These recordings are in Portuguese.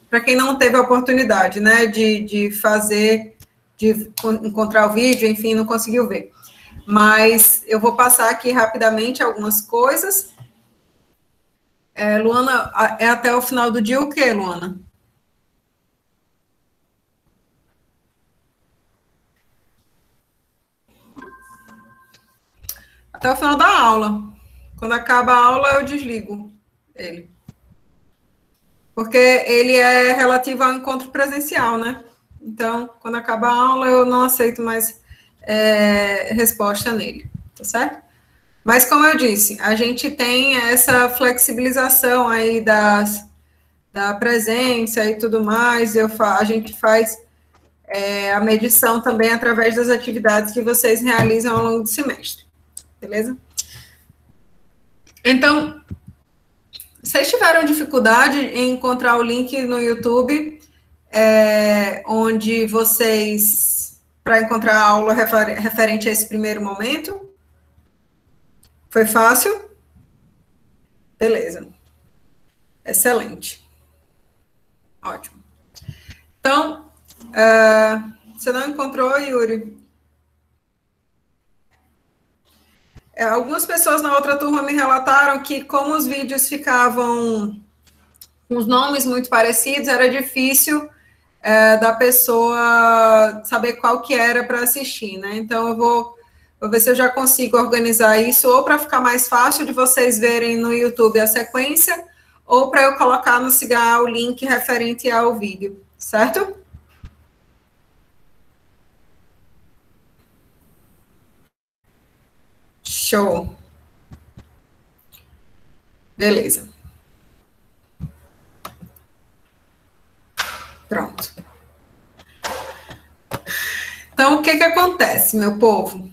para quem não teve a oportunidade, né, de fazer, de encontrar o vídeo, enfim, não conseguiu ver. Mas eu vou passar aqui rapidamente algumas coisas. Luana, é até o final do dia o quê, Luana? Até o final da aula. Quando acaba a aula, eu desligo ele. Porque ele é relativo ao encontro presencial, né? Então, quando acaba a aula, eu não aceito mais resposta nele, tá certo? Mas, como eu disse, a gente tem essa flexibilização aí da presença e tudo mais, a gente faz a medição também através das atividades que vocês realizam ao longo do semestre, beleza? Então, vocês tiveram dificuldade em encontrar o link no YouTube, onde vocês, para encontrar a aula referente a esse primeiro momento? Foi fácil? Beleza. Excelente. Ótimo. Então, você não encontrou, Yuri? Algumas pessoas na outra turma me relataram que, como os vídeos ficavam com os nomes muito parecidos, era difícil da pessoa saber qual que era para assistir, né? Então, eu vou ver se eu já consigo organizar isso, ou para ficar mais fácil de vocês verem no YouTube a sequência, ou para eu colocar no Cigar o link referente ao vídeo, certo? Show. Beleza. Pronto. Então, o que acontece, meu povo?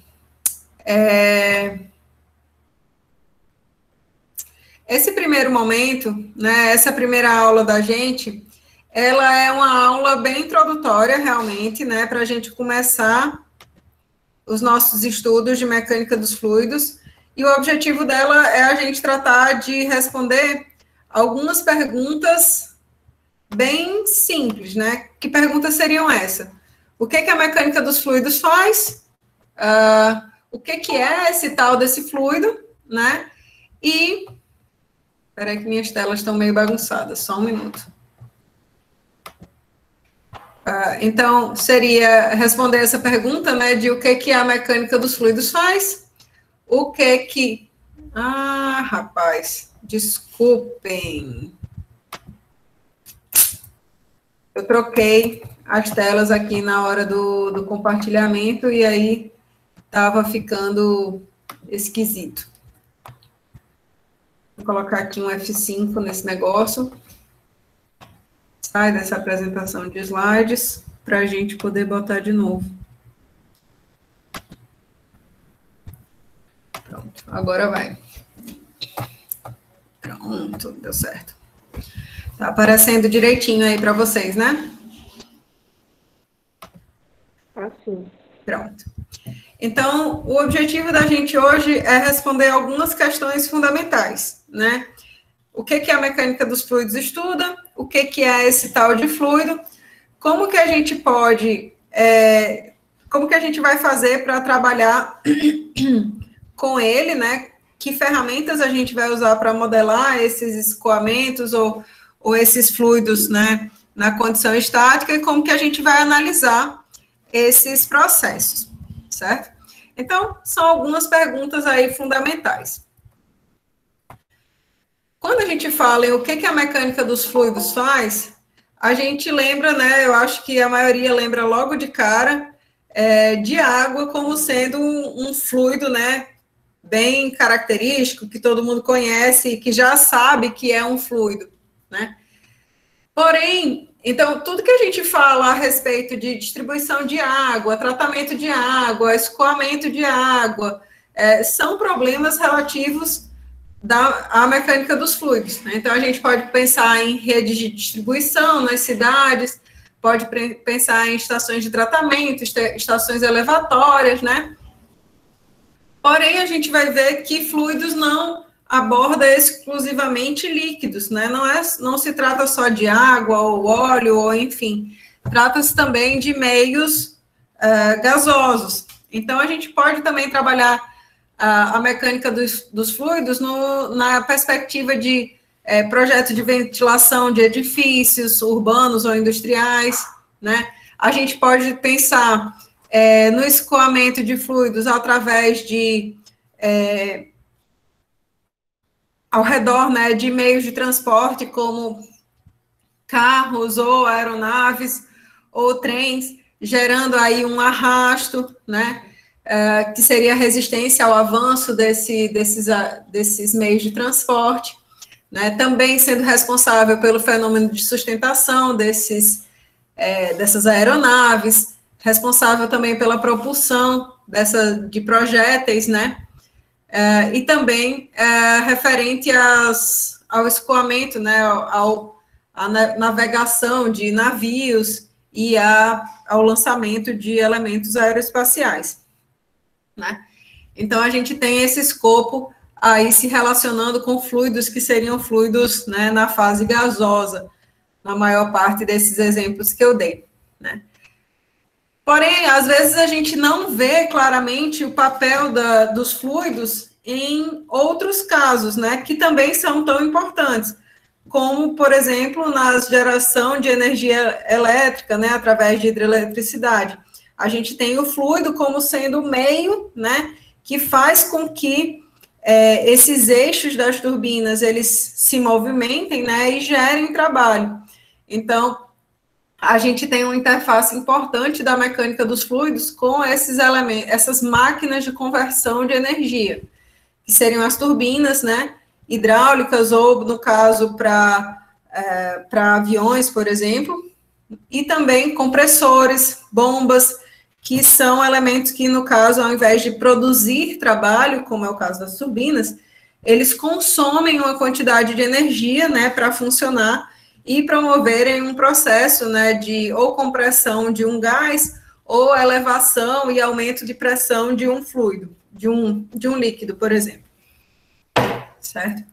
Esse primeiro momento, né, essa primeira aula da gente, ela é uma aula bem introdutória, realmente, né, para a gente começar os nossos estudos de mecânica dos fluidos, e o objetivo dela é a gente tratar de responder algumas perguntas bem simples, né? Que perguntas seriam essas? O que a mecânica dos fluidos faz? O que é esse tal desse fluido, né? E... Espera aí que minhas telas estão meio bagunçadas, só um minuto. Então, seria responder essa pergunta, né, de o que a mecânica dos fluidos faz, o que... Ah, rapaz, desculpem. Eu troquei as telas aqui na hora do compartilhamento e aí estava ficando esquisito. Vou colocar aqui um F5 nesse negócio. Sai dessa apresentação de slides para a gente poder botar de novo. Pronto, agora vai. Pronto, deu certo. Tá aparecendo direitinho aí para vocês, né? Assim. Pronto. Então, o objetivo da gente hoje é responder algumas questões fundamentais, né? O que a mecânica dos fluidos estuda, o que é esse tal de fluido, como que a gente pode, como que a gente vai fazer para trabalhar com ele, né? Que ferramentas a gente vai usar para modelar esses escoamentos ou esses fluidos, né, na condição estática, e como que a gente vai analisar esses processos, certo? Então, são algumas perguntas aí fundamentais. Quando a gente fala em o que a mecânica dos fluidos faz, a gente lembra, né, eu acho que a maioria lembra logo de cara, de água como sendo um fluido, né, bem característico, que todo mundo conhece e que já sabe que é um fluido, né? Porém, então, tudo que a gente fala a respeito de distribuição de água, tratamento de água, escoamento de água, são problemas relativos à mecânica dos fluidos, né? Então, a gente pode pensar em redes de distribuição nas cidades, pode pensar em estações de tratamento, estações elevatórias, né? Porém, a gente vai ver que fluidos não aborda exclusivamente líquidos, né? Não se trata só de água ou óleo, ou enfim, trata-se também de meios gasosos. Então, a gente pode também trabalhar a mecânica dos fluidos na perspectiva de projeto de ventilação de edifícios urbanos ou industriais, né? A gente pode pensar no escoamento de fluidos através de ao redor, né, de meios de transporte como carros ou aeronaves ou trens, gerando aí um arrasto, né, que seria resistência ao avanço desses meios de transporte, né, também sendo responsável pelo fenômeno de sustentação dessas aeronaves, responsável também pela propulsão de projéteis, né, e também referente ao escoamento, né, à navegação de navios e ao lançamento de elementos aeroespaciais, né? Então, a gente tem esse escopo aí se relacionando com fluidos que seriam fluidos, né, na fase gasosa, na maior parte desses exemplos que eu dei, né? Porém, às vezes a gente não vê claramente o papel dos fluidos em outros casos, né, que também são tão importantes, como, por exemplo, na geração de energia elétrica, né, através de hidroeletricidade. A gente tem o fluido como sendo o meio, né, que faz com que esses eixos das turbinas, eles se movimentem, né, e gerem trabalho. Então, a gente tem uma interface importante da mecânica dos fluidos com esses elementos, essas máquinas de conversão de energia, que seriam as turbinas, né, hidráulicas, ou, no caso, para aviões, por exemplo, e também compressores, bombas, que são elementos que, no caso, ao invés de produzir trabalho, como é o caso das turbinas, eles consomem uma quantidade de energia, né, para funcionar e promoverem um processo, né, de ou compressão de um gás ou elevação e aumento de pressão de um fluido, de um líquido, por exemplo. Certo?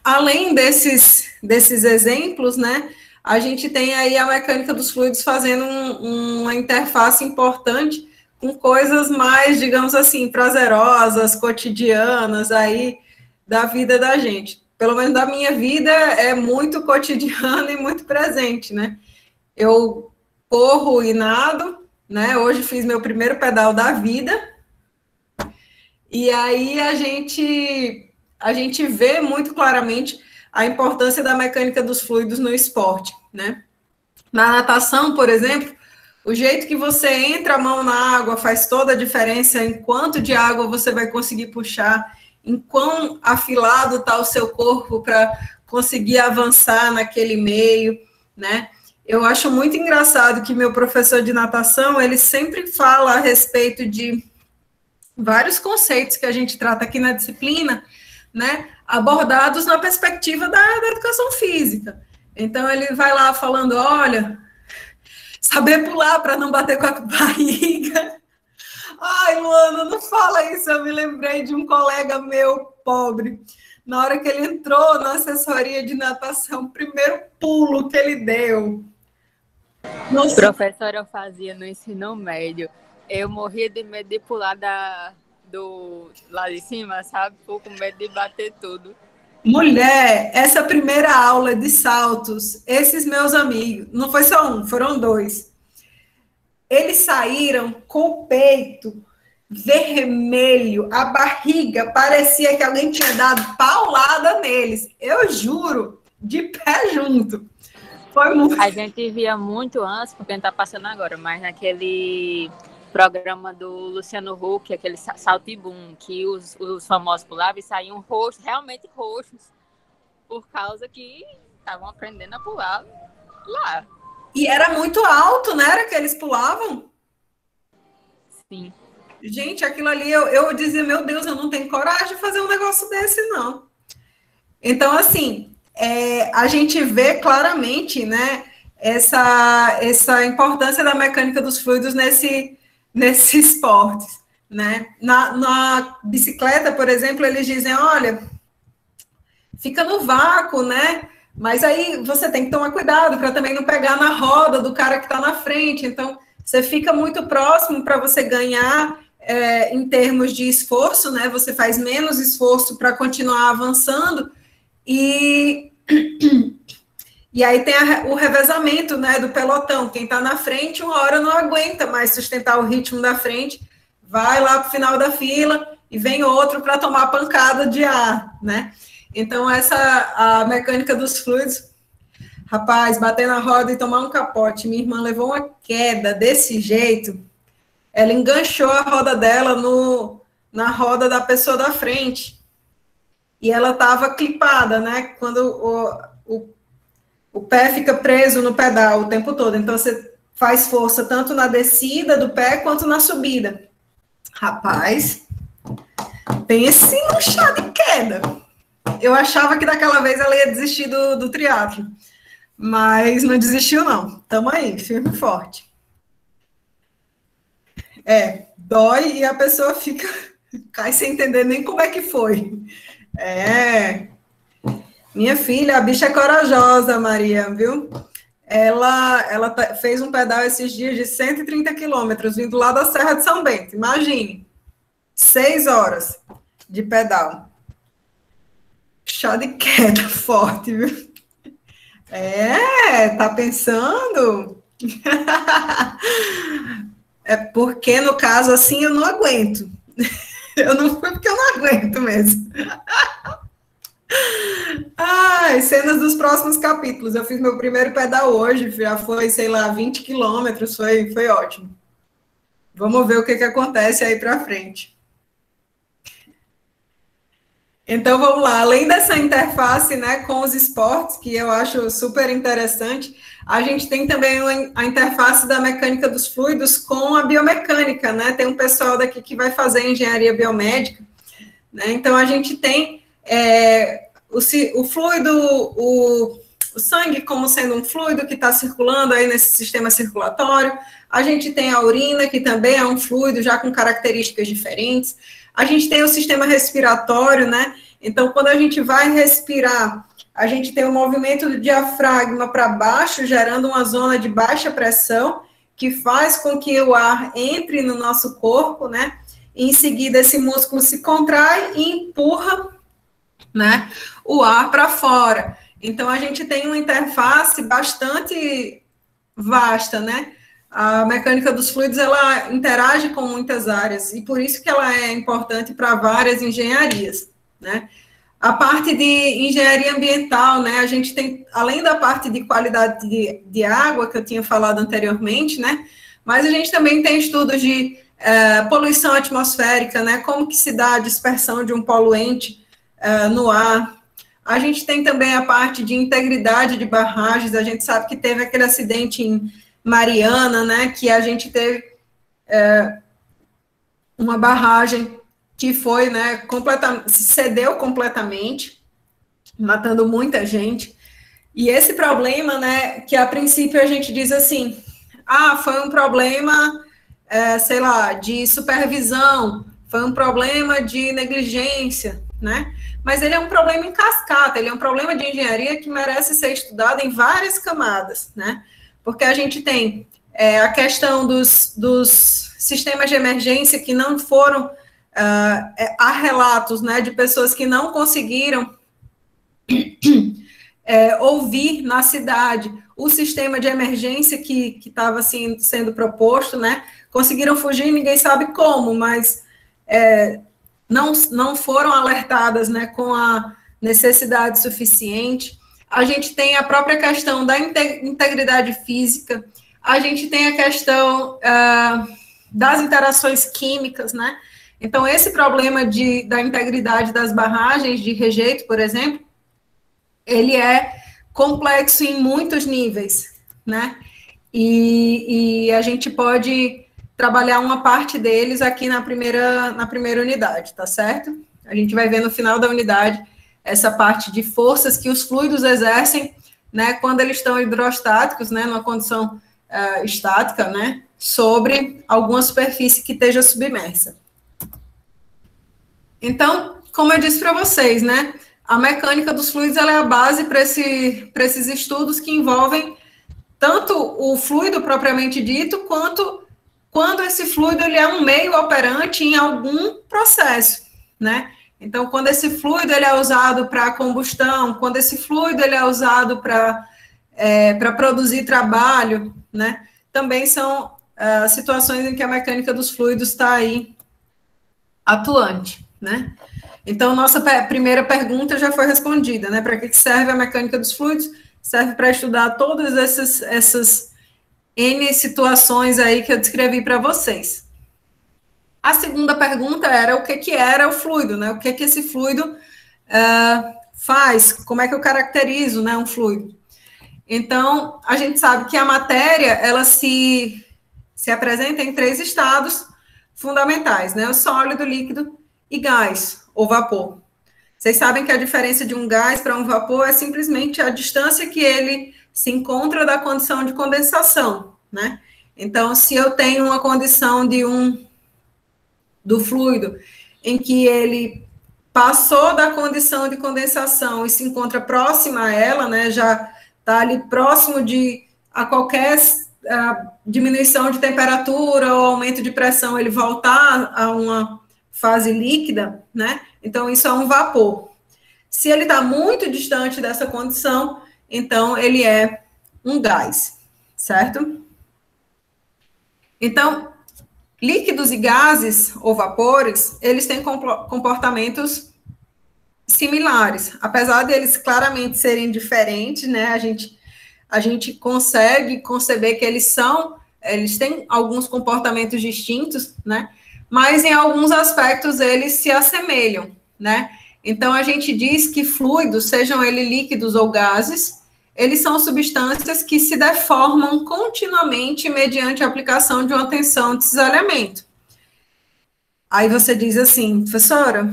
Além desses exemplos, né, a gente tem aí a mecânica dos fluidos fazendo uma interface importante com coisas mais, digamos assim, prazerosas, cotidianas aí da vida da gente. Pelo menos da minha vida, é muito cotidiano e muito presente, né? Eu corro e nado, né? Hoje fiz meu primeiro pedal da vida. E aí a gente vê muito claramente a importância da mecânica dos fluidos no esporte, né? Na natação, por exemplo, o jeito que você entra a mão na água faz toda a diferença em quanto de água você vai conseguir puxar, em quão afilado está o seu corpo para conseguir avançar naquele meio, né? Eu acho muito engraçado que meu professor de natação, ele sempre fala a respeito de vários conceitos que a gente trata aqui na disciplina, né, abordados na perspectiva da educação física. Então, ele vai lá falando, olha, saber pular para não bater com a barriga. Ai, Luana, não fala isso, eu me lembrei de um colega meu, pobre, na hora que ele entrou na assessoria de natação, o primeiro pulo que ele deu. Nossa. Professora, eu fazia no ensino médio, eu morria de medo de pular lá de cima, sabe? Fico com medo de bater tudo. Mulher, essa primeira aula de saltos, esses meus amigos, não foi só um, foram dois. Eles saíram com o peito vermelho, a barriga parecia que alguém tinha dado paulada neles. Eu juro, de pé junto. Foi muito... A gente via muito antes, porque a gente tá passando agora, mas naquele programa do Luciano Huck, aquele salto e boom, que os famosos pulavam e saíam roxos, realmente roxos, por causa que estavam aprendendo a pular lá. E era muito alto, né? Era que eles pulavam? Sim. Gente, aquilo ali, eu dizia, meu Deus, eu não tenho coragem de fazer um negócio desse, não. Então, assim, a gente vê claramente, né, essa importância da mecânica dos fluidos nesse esporte. né? Na bicicleta, por exemplo, eles dizem, olha, fica no vácuo, né? Mas aí você tem que tomar cuidado para também não pegar na roda do cara que está na frente. Então, você fica muito próximo para você ganhar em termos de esforço, né? Você faz menos esforço para continuar avançando e aí tem o revezamento, né, do pelotão. Quem está na frente, uma hora não aguenta mais sustentar o ritmo da frente, vai lá para o final da fila e vem outro para tomar pancada de ar, né? Então, a mecânica dos fluidos, rapaz, bater na roda e tomar um capote. Minha irmã levou uma queda desse jeito, ela enganchou a roda dela na roda da pessoa da frente, e ela estava clipada, né? Quando o pé fica preso no pedal o tempo todo, então você faz força tanto na descida do pé quanto na subida. Rapaz, pense num chá de queda. Eu achava que daquela vez ela ia desistir do triatlo, mas não desistiu não. Tamo aí, firme e forte. Dói e a pessoa cai sem entender nem como é que foi. Minha filha, a bicha é corajosa, Maria, viu? Ela fez um pedal esses dias de 130 quilômetros, vindo lá da Serra de São Bento. Imagine, 6 horas de pedal. Chá de queda forte, viu? Tá pensando? Porque, no caso, assim, eu não aguento. Eu não fui porque eu não aguento mesmo. Cenas dos próximos capítulos. Eu fiz meu primeiro pedal hoje, já foi, sei lá, 20 quilômetros, foi ótimo. Vamos ver o que acontece aí para frente. Então, vamos lá. Além dessa interface, né, com os esportes, que eu acho super interessante, a gente tem também a interface da mecânica dos fluidos com a biomecânica, né? Tem um pessoal daqui que vai fazer engenharia biomédica, né? Então, a gente tem o fluido, o sangue como sendo um fluido que está circulando aí nesse sistema circulatório. A gente tem a urina, que também é um fluido, já com características diferentes. A gente tem o sistema respiratório, né? Então, quando a gente vai respirar, a gente tem o movimento do diafragma para baixo, gerando uma zona de baixa pressão, que faz com que o ar entre no nosso corpo, né? E em seguida, esse músculo se contrai e empurra, né, o ar para fora. Então, a gente tem uma interface bastante vasta, né? A mecânica dos fluidos, ela interage com muitas áreas, e por isso que ela é importante para várias engenharias, né? A parte de engenharia ambiental, né? A gente tem, além da parte de qualidade de água, que eu tinha falado anteriormente, né? Mas a gente também tem estudos de poluição atmosférica, né? Como que se dá a dispersão de um poluente no ar. A gente tem também a parte de integridade de barragens. A gente sabe que teve aquele acidente em Mariana, né, que a gente teve uma barragem que foi, né, cedeu completamente, matando muita gente. E esse problema, né, que a princípio a gente diz assim, foi um problema, sei lá, de supervisão, foi um problema de negligência, né? Mas ele é um problema em cascata, ele é um problema de engenharia que merece ser estudado em várias camadas, né? Porque a gente tem a questão dos sistemas de emergência que não foram, há relatos, né, de pessoas que não conseguiram ouvir na cidade o sistema de emergência que estava assim, sendo proposto, né, conseguiram fugir, ninguém sabe como, mas não foram alertadas, né, com a necessidade suficiente. A gente tem a própria questão da integridade física, a gente tem a questão das interações químicas, né? Então, esse problema da integridade das barragens de rejeito, por exemplo, ele é complexo em muitos níveis, né? E a gente pode trabalhar uma parte deles aqui na primeira unidade, tá certo? A gente vai ver no final da unidade essa parte de forças que os fluidos exercem, né, quando eles estão hidrostáticos, né, numa condição estática, né, sobre alguma superfície que esteja submersa. Então, como eu disse para vocês, né, a mecânica dos fluidos ela é a base para esses estudos que envolvem tanto o fluido propriamente dito, quanto quando esse fluido ele é um meio operante em algum processo, né? Então, quando esse fluido ele é usado para combustão, quando esse fluido ele é usado para produzir trabalho, né? Também são situações em que a mecânica dos fluidos está aí atuante, né? Então, nossa primeira pergunta já foi respondida, né? Para que serve a mecânica dos fluidos? Serve para estudar todas essas N situações aí que eu descrevi para vocês. A segunda pergunta era o que era o fluido, né? O que esse fluido faz? Como é que eu caracterizo, né, um fluido? Então, a gente sabe que a matéria, ela se apresenta em 3 estados fundamentais, né? O sólido, líquido e gás, ou vapor. Vocês sabem que a diferença de um gás para um vapor é simplesmente a distância que ele se encontra da condição de condensação, né? Então, se eu tenho uma condição do fluido em que ele passou da condição de condensação e se encontra próxima a ela, né? Já está ali próximo a qualquer diminuição de temperatura ou aumento de pressão, ele voltar a uma fase líquida, né? Então, isso é um vapor. Se ele está muito distante dessa condição, então ele é um gás, certo? Então, líquidos e gases, ou vapores, eles têm comportamentos similares. Apesar de eles claramente serem diferentes, né? A gente consegue conceber que eles têm alguns comportamentos distintos, né? Mas em alguns aspectos eles se assemelham, né? Então a gente diz que fluidos, sejam eles líquidos ou gases, eles são substâncias que se deformam continuamente mediante a aplicação de uma tensão de cisalhamento. Aí você diz assim, professora,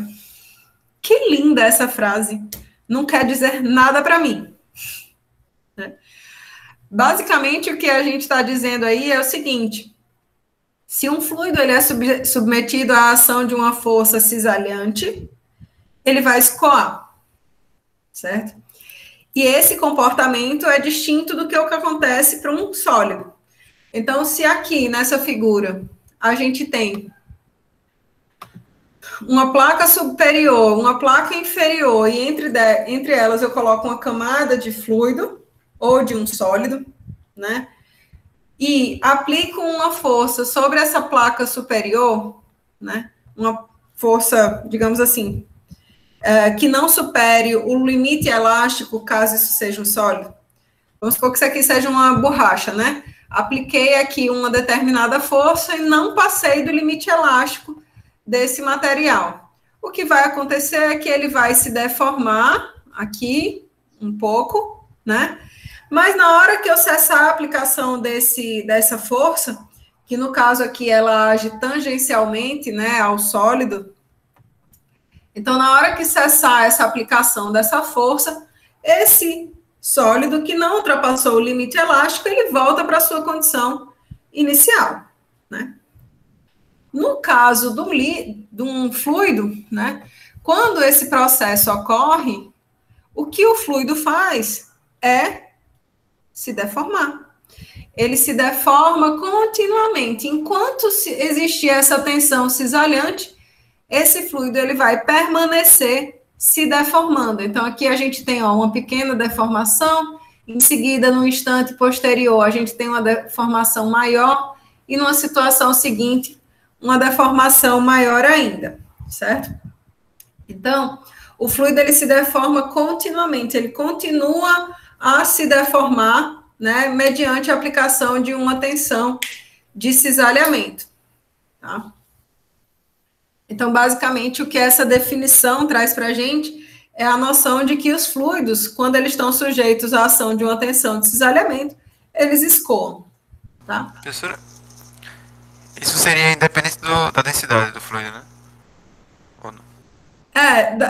que linda essa frase, não quer dizer nada para mim. Né? Basicamente, o que a gente está dizendo aí é o seguinte: se um fluido ele é submetido à ação de uma força cisalhante, ele vai escoar, certo? E esse comportamento é distinto do que o que acontece para um sólido. Então, se aqui, nessa figura, a gente tem uma placa superior, uma placa inferior, e entre elas eu coloco uma camada de fluido, ou de um sólido, né? E aplico uma força sobre essa placa superior, né? Uma força, digamos assim, que não supere o limite elástico, caso isso seja um sólido. Vamos supor que isso aqui seja uma borracha, né? Apliquei aqui uma determinada força e não passei do limite elástico desse material. O que vai acontecer é que ele vai se deformar aqui um pouco, né? Mas na hora que eu cessar a aplicação dessa força, que no caso aqui ela age tangencialmente, né, ao sólido, então na hora que cessar essa aplicação dessa força, esse sólido que não ultrapassou o limite elástico, ele volta para a sua condição inicial, né? No caso de um fluido, né, quando esse processo ocorre, o que o fluido faz é se deformar. Ele se deforma continuamente. Enquanto existir essa tensão cisalhante, esse fluido ele vai permanecer se deformando. Então, aqui a gente tem uma pequena deformação, em seguida, no instante posterior, a gente tem uma deformação maior, e numa situação seguinte, uma deformação maior ainda, certo? Então, o fluido ele se deforma continuamente, ele continua a se deformar, né, mediante a aplicação de uma tensão de cisalhamento, tá? Então, basicamente, o que essa definição traz para a gente é a noção de que os fluidos, quando eles estão sujeitos à ação de uma tensão de cisalhamento, eles escoam, tá? Professora, isso seria independente da densidade do fluido, né? Ou não?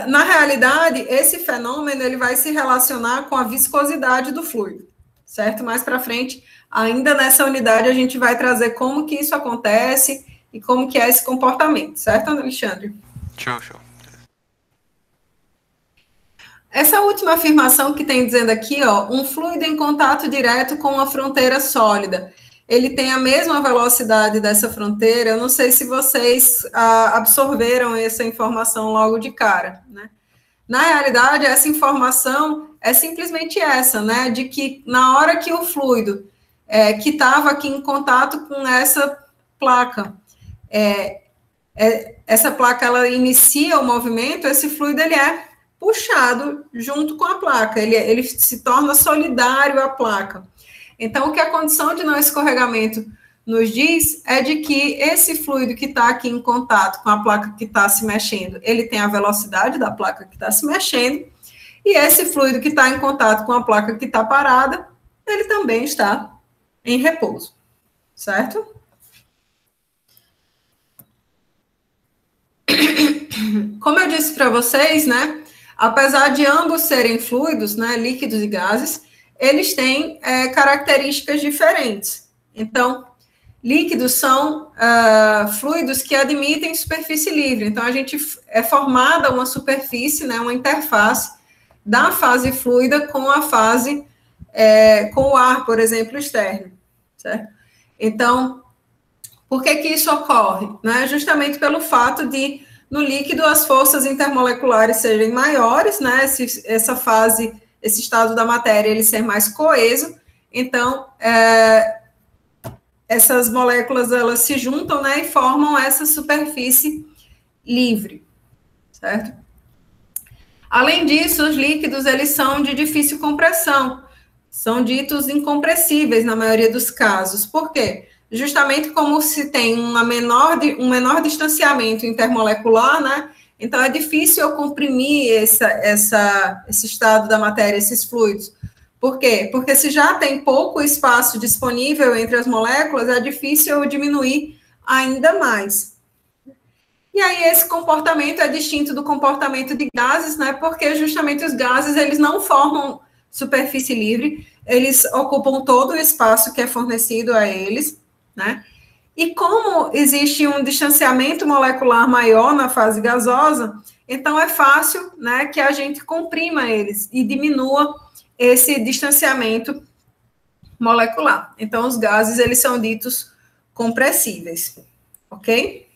Na realidade, esse fenômeno ele vai se relacionar com a viscosidade do fluido, certo? Mais para frente, ainda nessa unidade, a gente vai trazer como que isso acontece e como que é esse comportamento, certo, Alexandre? Show. Essa última afirmação que tem dizendo aqui, ó, um fluido em contato direto com uma fronteira sólida. Ele tem a mesma velocidade dessa fronteira. Eu não sei se vocês absorveram essa informação logo de cara, né? Na realidade, essa informação é simplesmente essa, né? De que na hora que o fluido que estava aqui em contato com essa placa, essa placa ela inicia o movimento, esse fluido ele é puxado junto com a placa, ele se torna solidário à placa. Então, o que a condição de não escorregamento nos diz é de que esse fluido que está aqui em contato com a placa que está se mexendo, ele tem a velocidade da placa que está se mexendo, e esse fluido que está em contato com a placa que está parada, ele também está em repouso, certo? Como eu disse para vocês, né, apesar de ambos serem fluidos, né, líquidos e gases, eles têm características diferentes. Então, líquidos são fluidos que admitem superfície livre. Então, a gente é formada uma superfície, né, uma interface da fase fluida com a fase, com o ar, por exemplo, externo, certo? Então, por que isso ocorre? Né? Justamente pelo fato de, no líquido, as forças intermoleculares serem maiores, né? Essa fase, esse estado da matéria, ele ser mais coeso. Então, essas moléculas, elas se juntam, né? E formam essa superfície livre, certo? Além disso, os líquidos, eles são de difícil compressão. São ditos incompressíveis na maioria dos casos. Por quê? Justamente como se tem um menor distanciamento intermolecular, né? Então, é difícil eu comprimir esse estado da matéria, esses fluidos. Por quê? Porque se já tem pouco espaço disponível entre as moléculas, é difícil eu diminuir ainda mais. E aí, esse comportamento é distinto do comportamento de gases, né? Porque justamente os gases, eles não formam superfície livre, eles ocupam todo o espaço que é fornecido a eles, né? E como existe um distanciamento molecular maior na fase gasosa, então é fácil, né, que a gente comprima eles e diminua esse distanciamento molecular. Então, os gases, eles são ditos compressíveis, ok?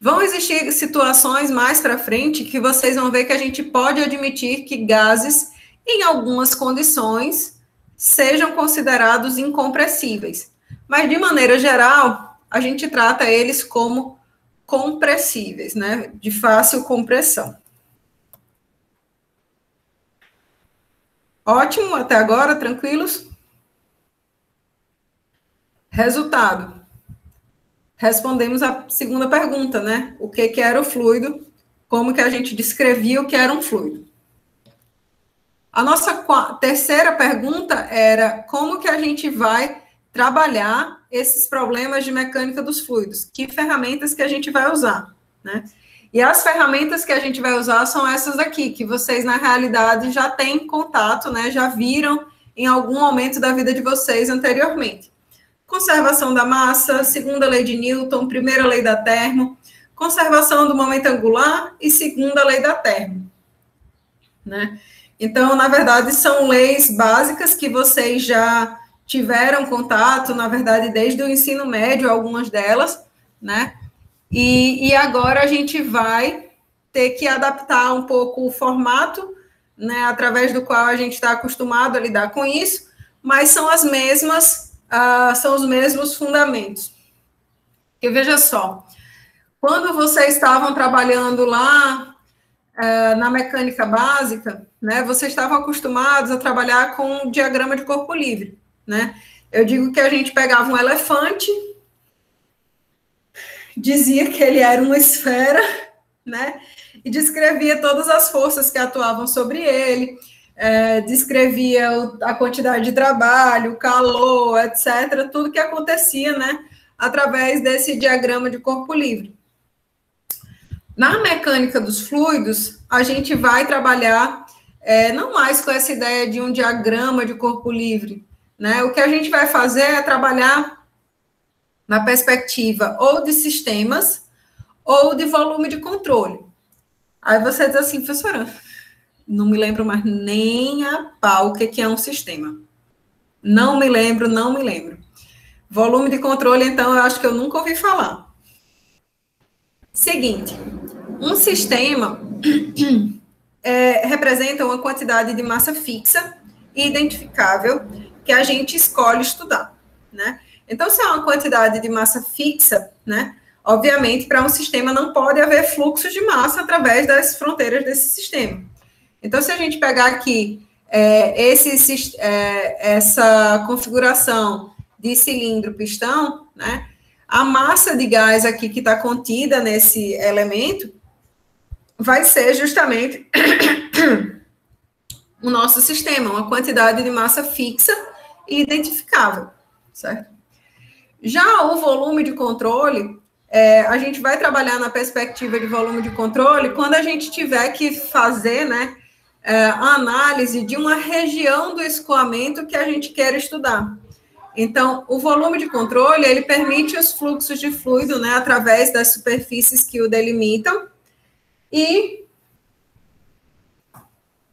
Vão existir situações mais para frente que vocês vão ver que a gente pode admitir que gases, em algumas condições, sejam considerados incompressíveis. Mas, de maneira geral, a gente trata eles como compressíveis, né? De fácil compressão. Ótimo, até agora, tranquilos? Resultado. Respondemos a segunda pergunta, né? O que era o fluido? Como que a gente descrevia o que era um fluido? A nossa terceira pergunta era como que a gente vai trabalhar esses problemas de mecânica dos fluidos? Que ferramentas que a gente vai usar, né? E as ferramentas que a gente vai usar são essas aqui, que vocês, na realidade, já têm contato, né? Já viram em algum momento da vida de vocês anteriormente. Conservação da massa, segunda lei de Newton, primeira lei da termo, conservação do momento angular e segunda lei da termo, né? Então, na verdade, são leis básicas que vocês já tiveram contato, na verdade, desde o ensino médio, algumas delas, né? E agora a gente vai ter que adaptar um pouco o formato, né, através do qual a gente está acostumado a lidar com isso, mas são as mesmas, são os mesmos fundamentos. Porque, veja só, quando vocês estavam trabalhando lá na mecânica básica, né, vocês estavam acostumados a trabalhar com um diagrama de corpo livre, né? Eu digo que a gente pegava um elefante, dizia que ele era uma esfera, né? E descrevia todas as forças que atuavam sobre ele, descrevia a quantidade de trabalho, o calor, etc., tudo que acontecia, né, através desse diagrama de corpo livre. Na mecânica dos fluidos, a gente vai trabalhar não mais com essa ideia de um diagrama de corpo livre, né? O que a gente vai fazer é trabalhar na perspectiva ou de sistemas ou de volume de controle. Aí você diz assim, professora, Não me lembro mais nem a pau o que é um sistema. Não me lembro. Volume de controle, então, eu acho que eu nunca ouvi falar. Seguinte, um sistema representa uma quantidade de massa fixa e identificável que a gente escolhe estudar, né? Então, se é uma quantidade de massa fixa, né? Obviamente, para um sistema não pode haver fluxo de massa através das fronteiras desse sistema. Então, se a gente pegar aqui essa configuração de cilindro-pistão, né? A massa de gás aqui que está contida nesse elemento vai ser justamente o nosso sistema, uma quantidade de massa fixa e identificável, certo? Já o volume de controle, a gente vai trabalhar na perspectiva de volume de controle quando a gente tiver que fazer, né, a análise de uma região do escoamento que a gente quer estudar. Então, o volume de controle, ele permite os fluxos de fluido, né, através das superfícies que o delimitam. E...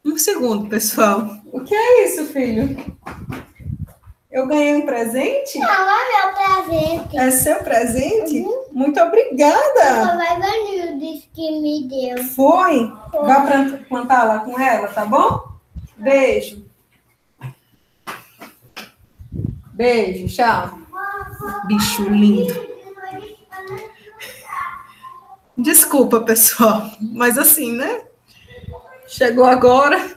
Um segundo, pessoal. O que é isso, filho? Eu ganhei um presente? Não, é meu presente. É seu presente? Uhum. Muito obrigada. Vai Vanil disse que me deu. Foi? Vá plantar lá com ela, tá bom? Beijo. Beijo, tchau. Bicho lindo. Desculpa, pessoal, mas assim, né? Chegou agora,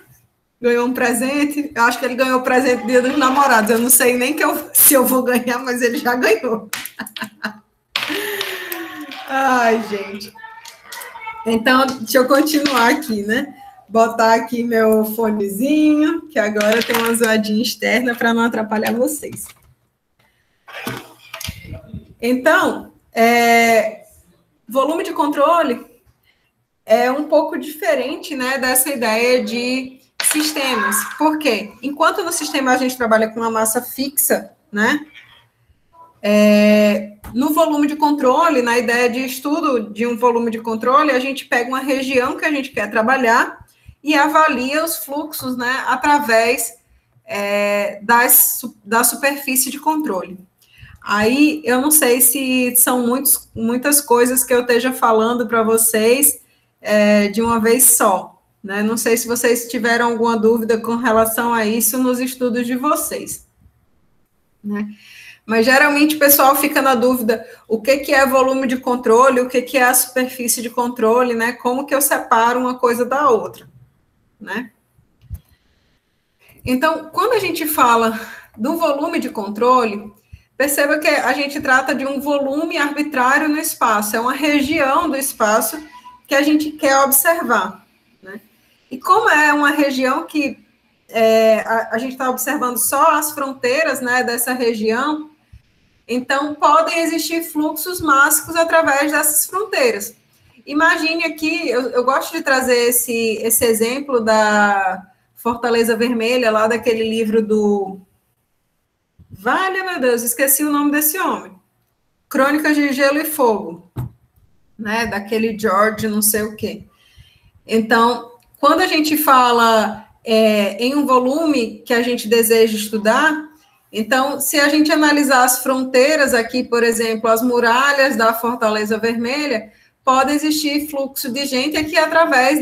ganhou um presente. Eu acho que ele ganhou o presente do Dia dos Namorados. Eu não sei nem se eu vou ganhar, mas ele já ganhou. Ai, gente. Então, deixa eu continuar aqui, né? Botar aqui meu fonezinho, que agora tem uma zoadinha externa para não atrapalhar vocês. Então, volume de controle é um pouco diferente, né, dessa ideia de sistemas. Por quê? Enquanto no sistema a gente trabalha com uma massa fixa, né, no volume de controle, na ideia de estudo de um volume de controle, a gente pega uma região que a gente quer trabalhar e avalia os fluxos, né, através da superfície de controle. Aí, eu não sei se são muitas coisas que eu esteja falando para vocês de uma vez só, né? Não sei se vocês tiveram alguma dúvida com relação a isso nos estudos de vocês, né? Mas, geralmente, o pessoal fica na dúvida, o que é volume de controle, o que é a superfície de controle, né? Como que eu separo uma coisa da outra, né? Então, quando a gente fala do volume de controle, perceba que a gente trata de um volume arbitrário no espaço, é uma região do espaço que a gente quer observar, né? E como é uma região que a gente está observando só as fronteiras, né, dessa região, então podem existir fluxos mássicos através dessas fronteiras. Imagine aqui, eu gosto de trazer esse exemplo da Fortaleza Vermelha, lá daquele livro do... Vale, meu Deus, esqueci o nome desse homem. Crônicas de Gelo e Fogo, né? Daquele George não sei o quê. Então, quando a gente fala em um volume que a gente deseja estudar, então, se a gente analisar as fronteiras aqui, por exemplo, as muralhas da Fortaleza Vermelha, pode existir fluxo de gente aqui através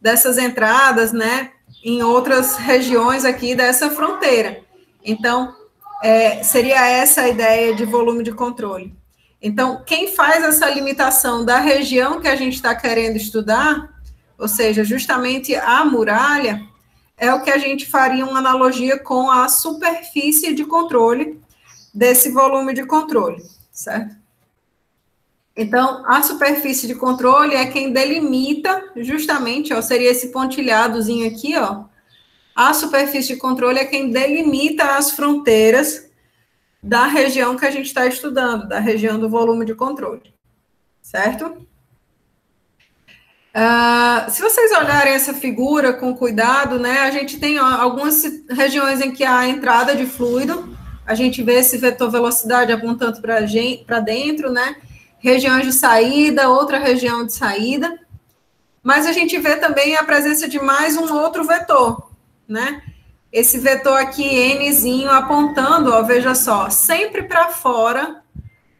dessas entradas, né? Em outras regiões aqui dessa fronteira. Então, seria essa a ideia de volume de controle. Então, quem faz essa limitação da região que a gente está querendo estudar, ou seja, justamente a muralha, é o que a gente faria uma analogia com a superfície de controle desse volume de controle, certo? Então, a superfície de controle é quem delimita justamente, ó, seria esse pontilhadozinho aqui, ó. A superfície de controle é quem delimita as fronteiras da região que a gente está estudando, da região do volume de controle, certo? Se vocês olharem essa figura com cuidado, né, a gente tem algumas regiões em que há entrada de fluido, a gente vê esse vetor velocidade apontando para dentro, né, regiões de saída, outra região de saída, mas a gente vê também a presença de mais um outro vetor, né? Esse vetor aqui, Nzinho, apontando, ó, veja só, sempre para fora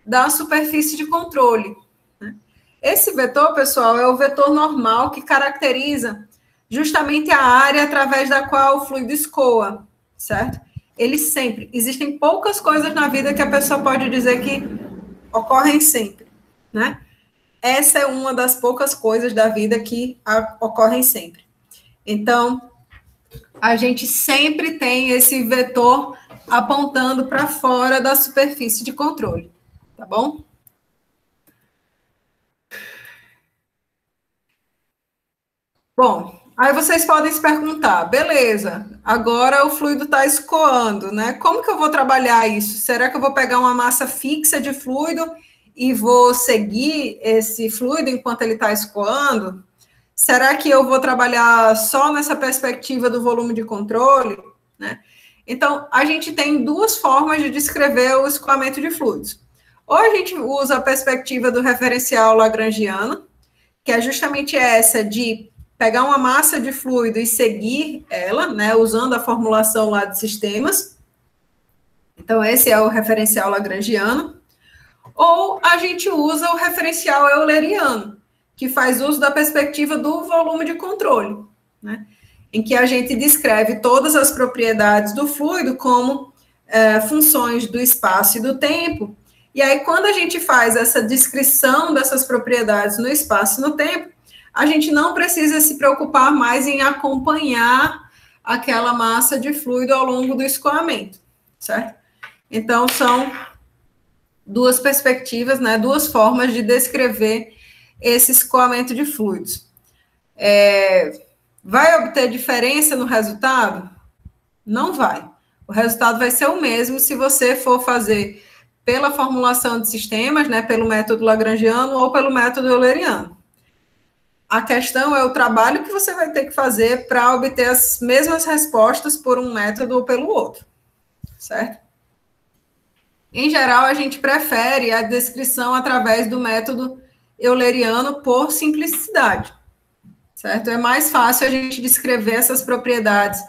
da superfície de controle. Né? Esse vetor, pessoal, é o vetor normal que caracteriza justamente a área através da qual o fluido escoa, certo? Ele sempre, existem poucas coisas na vida que a pessoa pode dizer que ocorrem sempre, né? Essa é uma das poucas coisas da vida que ocorrem sempre. Então, a gente sempre tem esse vetor apontando para fora da superfície de controle, tá bom? Bom, aí vocês podem se perguntar, beleza, agora o fluido está escoando, né? Como que eu vou trabalhar isso? Será que eu vou pegar uma massa fixa de fluido e vou seguir esse fluido enquanto ele está escoando? Será que eu vou trabalhar só nessa perspectiva do volume de controle? Né? Então, a gente tem duas formas de descrever o escoamento de fluidos. Ou a gente usa a perspectiva do referencial lagrangiano, que é justamente essa de pegar uma massa de fluido e seguir ela, né, usando a formulação lá de sistemas. Então, esse é o referencial lagrangiano. Ou a gente usa o referencial euleriano, que faz uso da perspectiva do volume de controle, né? Em que a gente descreve todas as propriedades do fluido como funções do espaço e do tempo. E aí, quando a gente faz essa descrição dessas propriedades no espaço e no tempo, a gente não precisa se preocupar mais em acompanhar aquela massa de fluido ao longo do escoamento, certo? Então, são duas perspectivas, né, duas formas de descrever esse escoamento de fluidos. Vai obter diferença no resultado? Não vai. O resultado vai ser o mesmo se você for fazer pela formulação de sistemas, né, pelo método lagrangiano ou pelo método euleriano. A questão é o trabalho que você vai ter que fazer para obter as mesmas respostas por um método ou pelo outro, certo? Em geral, a gente prefere a descrição através do método euleriano por simplicidade, certo? É mais fácil a gente descrever essas propriedades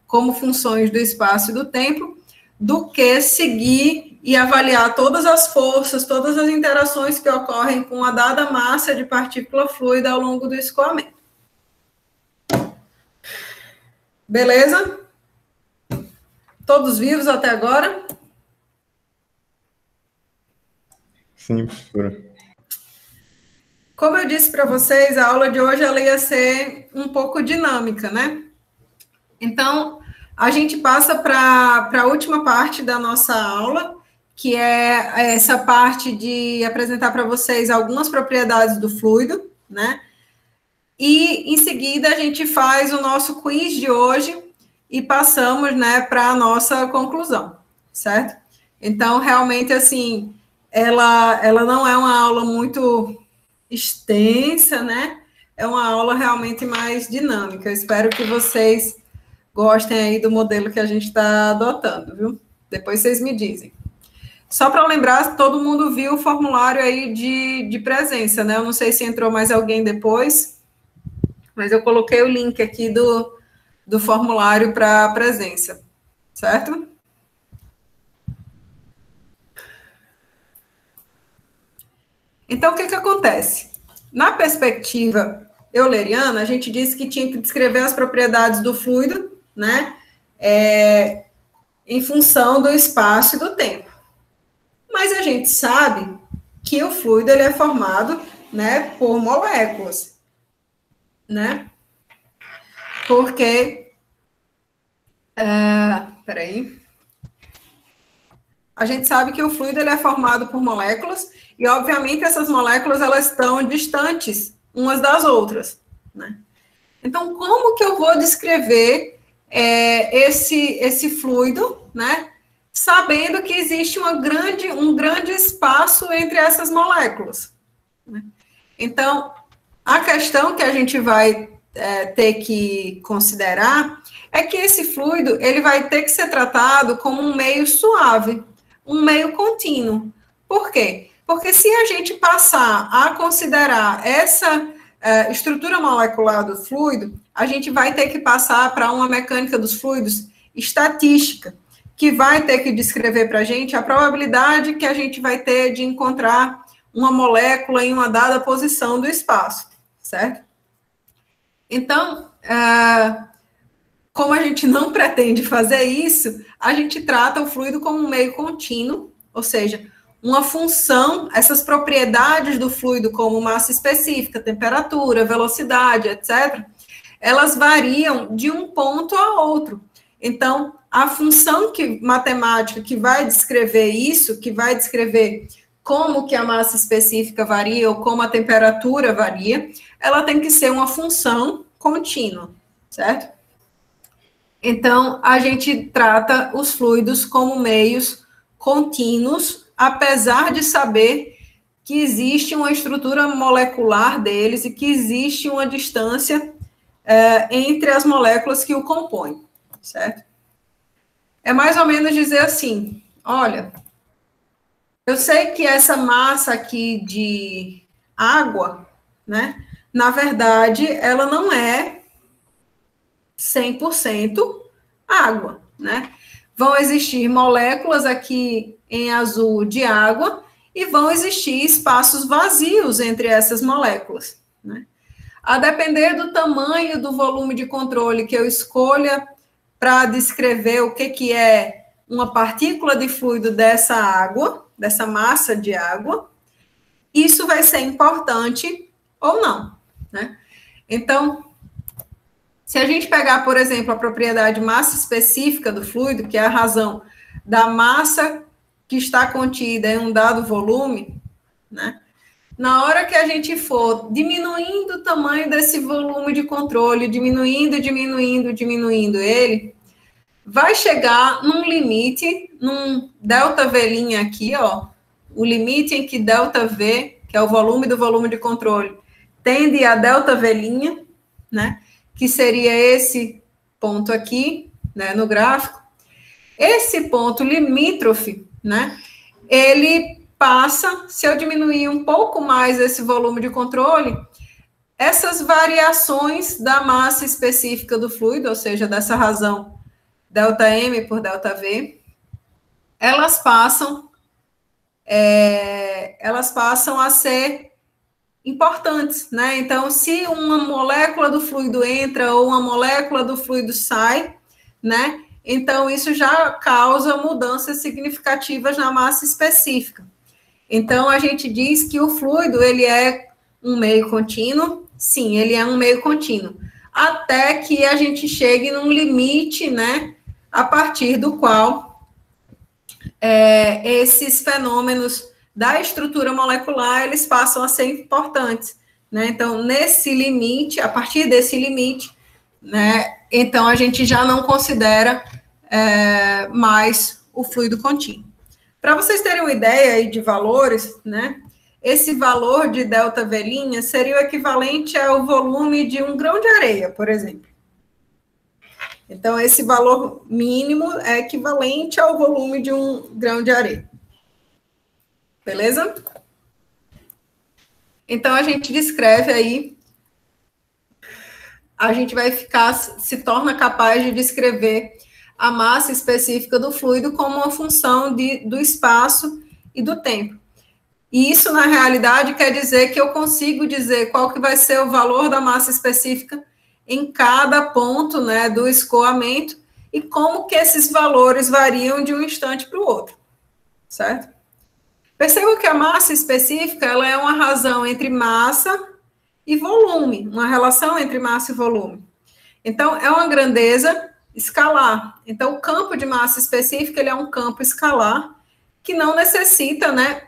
como funções do espaço e do tempo do que seguir e avaliar todas as forças, todas as interações que ocorrem com a dada massa de partícula fluida ao longo do escoamento. Beleza? Todos vivos até agora? Sim, professora. Como eu disse para vocês, a aula de hoje ela ia ser um pouco dinâmica, né? Então, a gente passa para a última parte da nossa aula, que é essa parte de apresentar para vocês algumas propriedades do fluido, né? E, em seguida, a gente faz o nosso quiz de hoje e passamos, né, para a nossa conclusão, certo? Então, realmente, assim, ela não é uma aula muito extensa, né? É uma aula realmente mais dinâmica. Eu espero que vocês gostem aí do modelo que a gente está adotando, viu? Depois vocês me dizem. Só para lembrar, todo mundo viu o formulário aí de presença, né? Eu não sei se entrou mais alguém depois, mas eu coloquei o link aqui do formulário para presença, certo? Então, o que acontece? Na perspectiva euleriana, a gente disse que tinha que descrever as propriedades do fluido, né, em função do espaço e do tempo. Mas a gente sabe que o fluido ele é formado, né, por moléculas, né? Porque, peraí. A gente sabe que o fluido ele é formado por moléculas e, obviamente, essas moléculas elas estão distantes umas das outras, né? Então, como que eu vou descrever esse fluido, né? Sabendo que existe um grande espaço entre essas moléculas, né? Então, a questão que a gente vai ter que considerar é que esse fluido ele vai ter que ser tratado como um meio suave, um meio contínuo. Por quê? Porque se a gente passar a considerar essa estrutura molecular do fluido, a gente vai ter que passar para uma mecânica dos fluidos estatística, que vai ter que descrever para a gente a probabilidade que a gente vai ter de encontrar uma molécula em uma dada posição do espaço, certo? Então, como a gente não pretende fazer isso, a gente trata o fluido como um meio contínuo, ou seja, uma função, essas propriedades do fluido, como massa específica, temperatura, velocidade, etc., elas variam de um ponto a outro. Então, a função matemática que vai descrever isso, que vai descrever como que a massa específica varia ou como a temperatura varia, ela tem que ser uma função contínua, certo? Então, a gente trata os fluidos como meios contínuos, apesar de saber que existe uma estrutura molecular deles e que existe uma distância entre as moléculas que o compõem, certo? É mais ou menos dizer assim, olha, eu sei que essa massa aqui de água, né, na verdade, ela não é 100% água, né? Vão existir moléculas aqui em azul de água e vão existir espaços vazios entre essas moléculas, né? A depender do tamanho do volume de controle que eu escolha para descrever o que é uma partícula de fluido dessa água, dessa massa de água, isso vai ser importante ou não, né? Então, se a gente pegar, por exemplo, a propriedade massa específica do fluido, que é a razão da massa que está contida em um dado volume, né? Na hora que a gente for diminuindo o tamanho desse volume de controle, diminuindo ele, vai chegar num limite, num ΔV' aqui, ó, o limite em que ΔV, que é o volume do volume de controle, tende a ΔV', né, que seria esse ponto aqui, né, no gráfico. Esse ponto limítrofe, né, ele passa, se eu diminuir um pouco mais esse volume de controle, essas variações da massa específica do fluido, ou seja, dessa razão ΔM por ΔV, elas passam a ser importantes, né? Então, se uma molécula do fluido entra ou uma molécula do fluido sai, né? Então, isso já causa mudanças significativas na massa específica. Então, a gente diz que o fluido, ele é um meio contínuo. Sim, ele é um meio contínuo. Até que a gente chegue num limite, né? A partir do qual esses fenômenos da estrutura molecular, eles passam a ser importantes, né? Então, nesse limite, a partir desse limite, né? Então, a gente já não considera mais o fluido contínuo. Para vocês terem uma ideia aí de valores, né? Esse valor de ΔV' seria o equivalente ao volume de um grão de areia, por exemplo. Então, esse valor mínimo é equivalente ao volume de um grão de areia. Beleza? Então, a gente descreve aí, a gente se torna capaz de descrever a massa específica do fluido como uma função do espaço e do tempo. E isso, na realidade, quer dizer que eu consigo dizer qual que vai ser o valor da massa específica em cada ponto, né, do escoamento e como que esses valores variam de um instante para o outro, certo? Perceba que a massa específica, ela é uma razão entre massa e volume, uma relação entre massa e volume. Então, é uma grandeza escalar. Então, o campo de massa específica, ele é um campo escalar que não necessita, né,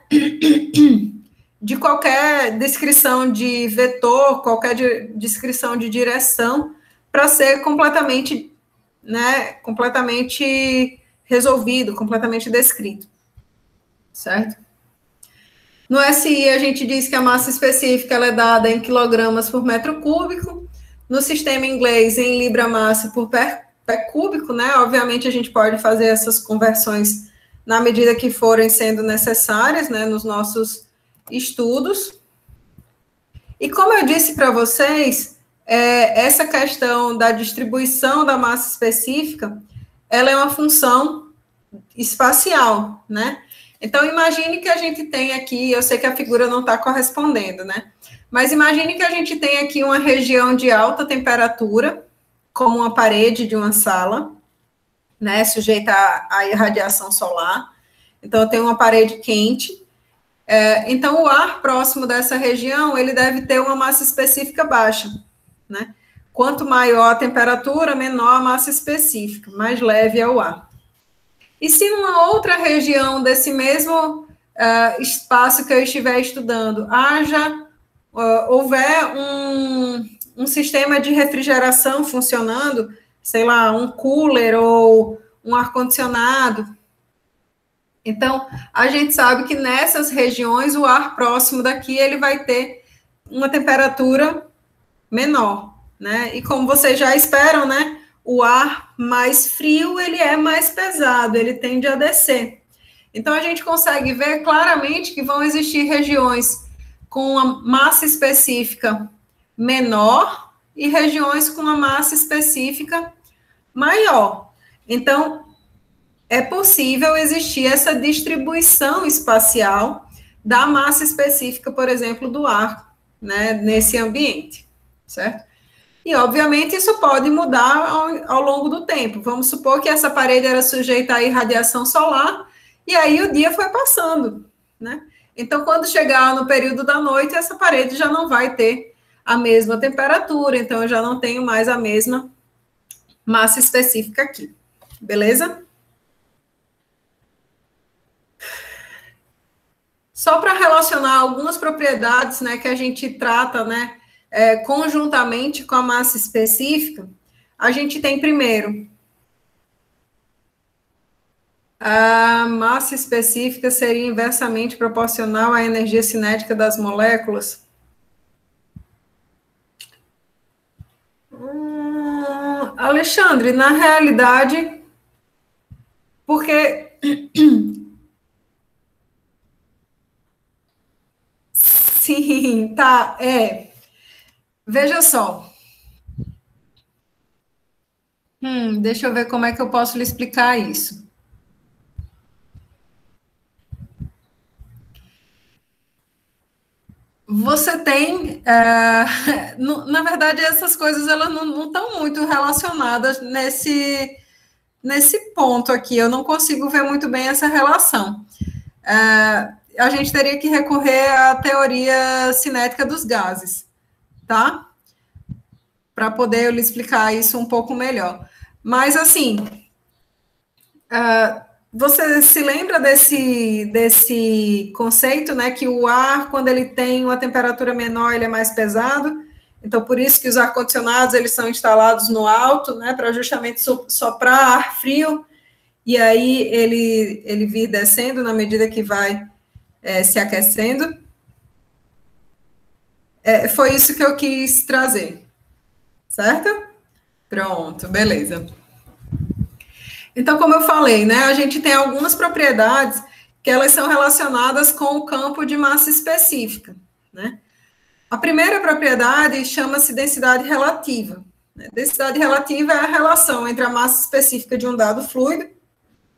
de qualquer descrição de vetor, qualquer descrição de direção para ser completamente, né, completamente resolvido, completamente descrito, certo? No SI, a gente diz que a massa específica ela é dada em quilogramas por metro cúbico, no sistema inglês em libra-massa por pé cúbico, né? Obviamente, a gente pode fazer essas conversões na medida que forem sendo necessárias, né, nos nossos estudos. E como eu disse para vocês, essa questão da distribuição da massa específica, ela é uma função espacial, né? Então, imagine que a gente tem aqui, eu sei que a figura não está correspondendo, né? Mas imagine que a gente tem aqui uma região de alta temperatura, como uma parede de uma sala, né, sujeita à irradiação solar. Então, eu tenho uma parede quente. Então, o ar próximo dessa região, ele deve ter uma massa específica baixa, né? Quanto maior a temperatura, menor a massa específica, mais leve é o ar. E se numa outra região desse mesmo espaço que eu estiver estudando, houver um sistema de refrigeração funcionando, sei lá, um cooler ou um ar-condicionado, então, a gente sabe que nessas regiões, o ar próximo daqui, ele vai ter uma temperatura menor, né? E como vocês já esperam, né? O ar mais frio, ele é mais pesado, ele tende a descer. Então, a gente consegue ver claramente que vão existir regiões com uma massa específica menor e regiões com uma massa específica maior. Então, é possível existir essa distribuição espacial da massa específica, por exemplo, do ar, né, nesse ambiente, certo? E, obviamente, isso pode mudar ao longo do tempo. Vamos supor que essa parede era sujeita à irradiação solar, e aí o dia foi passando, né? Então, quando chegar no período da noite, essa parede já não vai ter a mesma temperatura, então eu já não tenho mais a mesma massa específica aqui, beleza? Só para relacionar algumas propriedades, né, que a gente trata, né, conjuntamente com a massa específica, a gente tem primeiro a massa específica seria inversamente proporcional à energia cinética das moléculas. Alexandre, na realidade, porque sim, tá, veja só. Deixa eu ver como é que eu posso lhe explicar isso. Você tem, na verdade, essas coisas elas não estão muito relacionadas nesse ponto aqui. Eu não consigo ver muito bem essa relação. A gente teria que recorrer à teoria cinética dos gases, tá? Para poder eu lhe explicar isso um pouco melhor. Mas, assim, você se lembra desse conceito, né, que o ar, quando ele tem uma temperatura menor, ele é mais pesado? Então, por isso que os ar-condicionados, eles são instalados no alto, né, para justamente soprar ar frio, e aí ele vir descendo na medida que vai se aquecendo. Foi isso que eu quis trazer, certo? Pronto, beleza. Então, como eu falei, né, a gente tem algumas propriedades que elas são relacionadas com o campo de massa específica, né? A primeira propriedade chama-se densidade relativa. Densidade relativa é a relação entre a massa específica de um dado fluido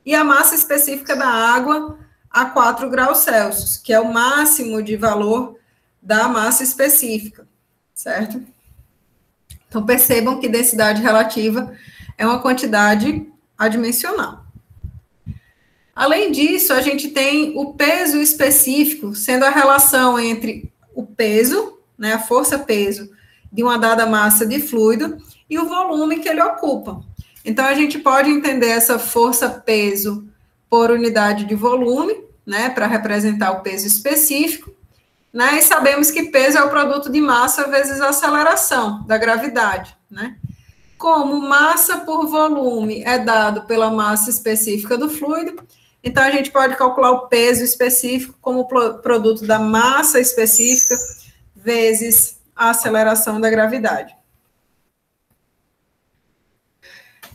e a massa específica da água a 4 graus Celsius, que é o máximo de valor da massa específica, certo? Então, percebam que densidade relativa é uma quantidade adimensional. Além disso, a gente tem o peso específico, sendo a relação entre o peso, né, a força-peso de uma dada massa de fluido e o volume que ele ocupa. Então, a gente pode entender essa força-peso por unidade de volume, né, para representar o peso específico, né, e sabemos que peso é o produto de massa vezes a aceleração da gravidade, né? Como massa por volume é dado pela massa específica do fluido, então a gente pode calcular o peso específico como produto da massa específica vezes a aceleração da gravidade.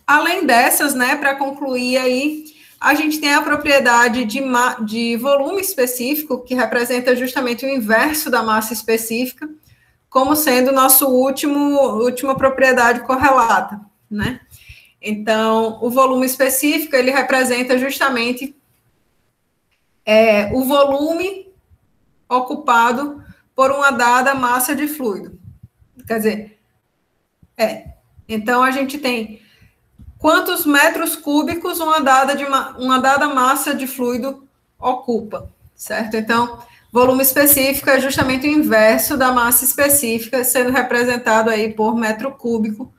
Além dessas, né, para concluir aí, a gente tem a propriedade de volume específico, que representa justamente o inverso da massa específica, como sendo nosso última propriedade correlata, né? Então, o volume específico, ele representa justamente o volume ocupado por uma dada massa de fluido. Quer dizer, então a gente tem quantos metros cúbicos uma dada massa de fluido ocupa, certo? Então, volume específico é justamente o inverso da massa específica, sendo representado aí por metro cúbico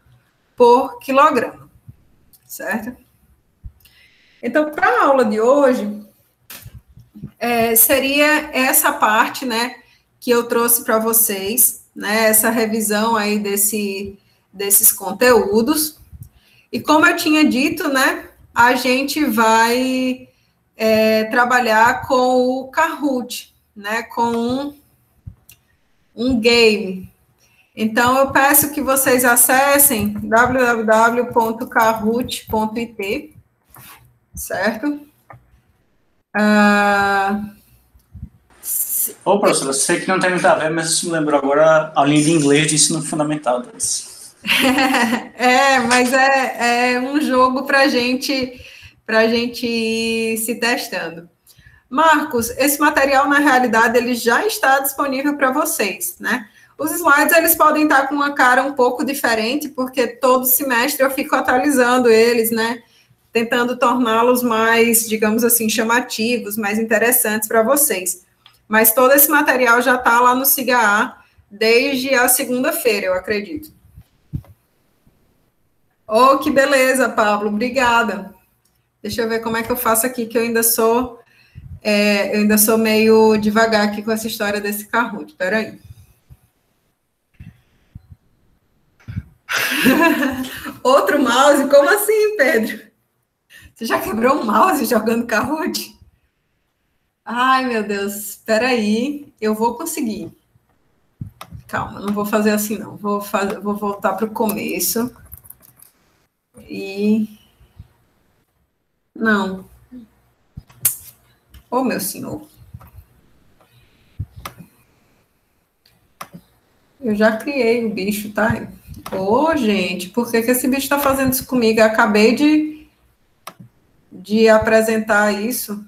por quilograma, certo? Então, para a aula de hoje, seria essa parte, né, que eu trouxe para vocês, né, essa revisão aí desses conteúdos. E como eu tinha dito, né, a gente vai trabalhar com o Kahoot, né, com um game. Então, eu peço que vocês acessem www.kahoot.it, certo? Ô, professora, sei que não tem muito a ver, mas isso me lembrou agora a aulinha de inglês de ensino fundamental. Mas é um jogo para a gente ir se testando. Marcos, esse material, na realidade, ele já está disponível para vocês, né? Os slides, eles podem estar com uma cara um pouco diferente, porque todo semestre eu fico atualizando eles, né? Tentando torná-los mais, digamos assim, chamativos, mais interessantes para vocês. Mas todo esse material já está lá no SIGA desde a segunda-feira, eu acredito. Oh, que beleza, Pablo, obrigada. Deixa eu ver como é que eu faço aqui, que eu ainda sou meio devagar aqui com essa história desse Kahoot. Espera aí. Outro mouse? Como assim, Pedro? Você já quebrou um mouse jogando Kahoot? Ai, meu Deus, espera aí, eu vou conseguir. Calma, não vou fazer assim, não. Vou voltar para o começo. Não. Oh, meu senhor. Eu já criei o bicho, tá? Ô, gente, por que esse bicho está fazendo isso comigo? Eu acabei de apresentar isso.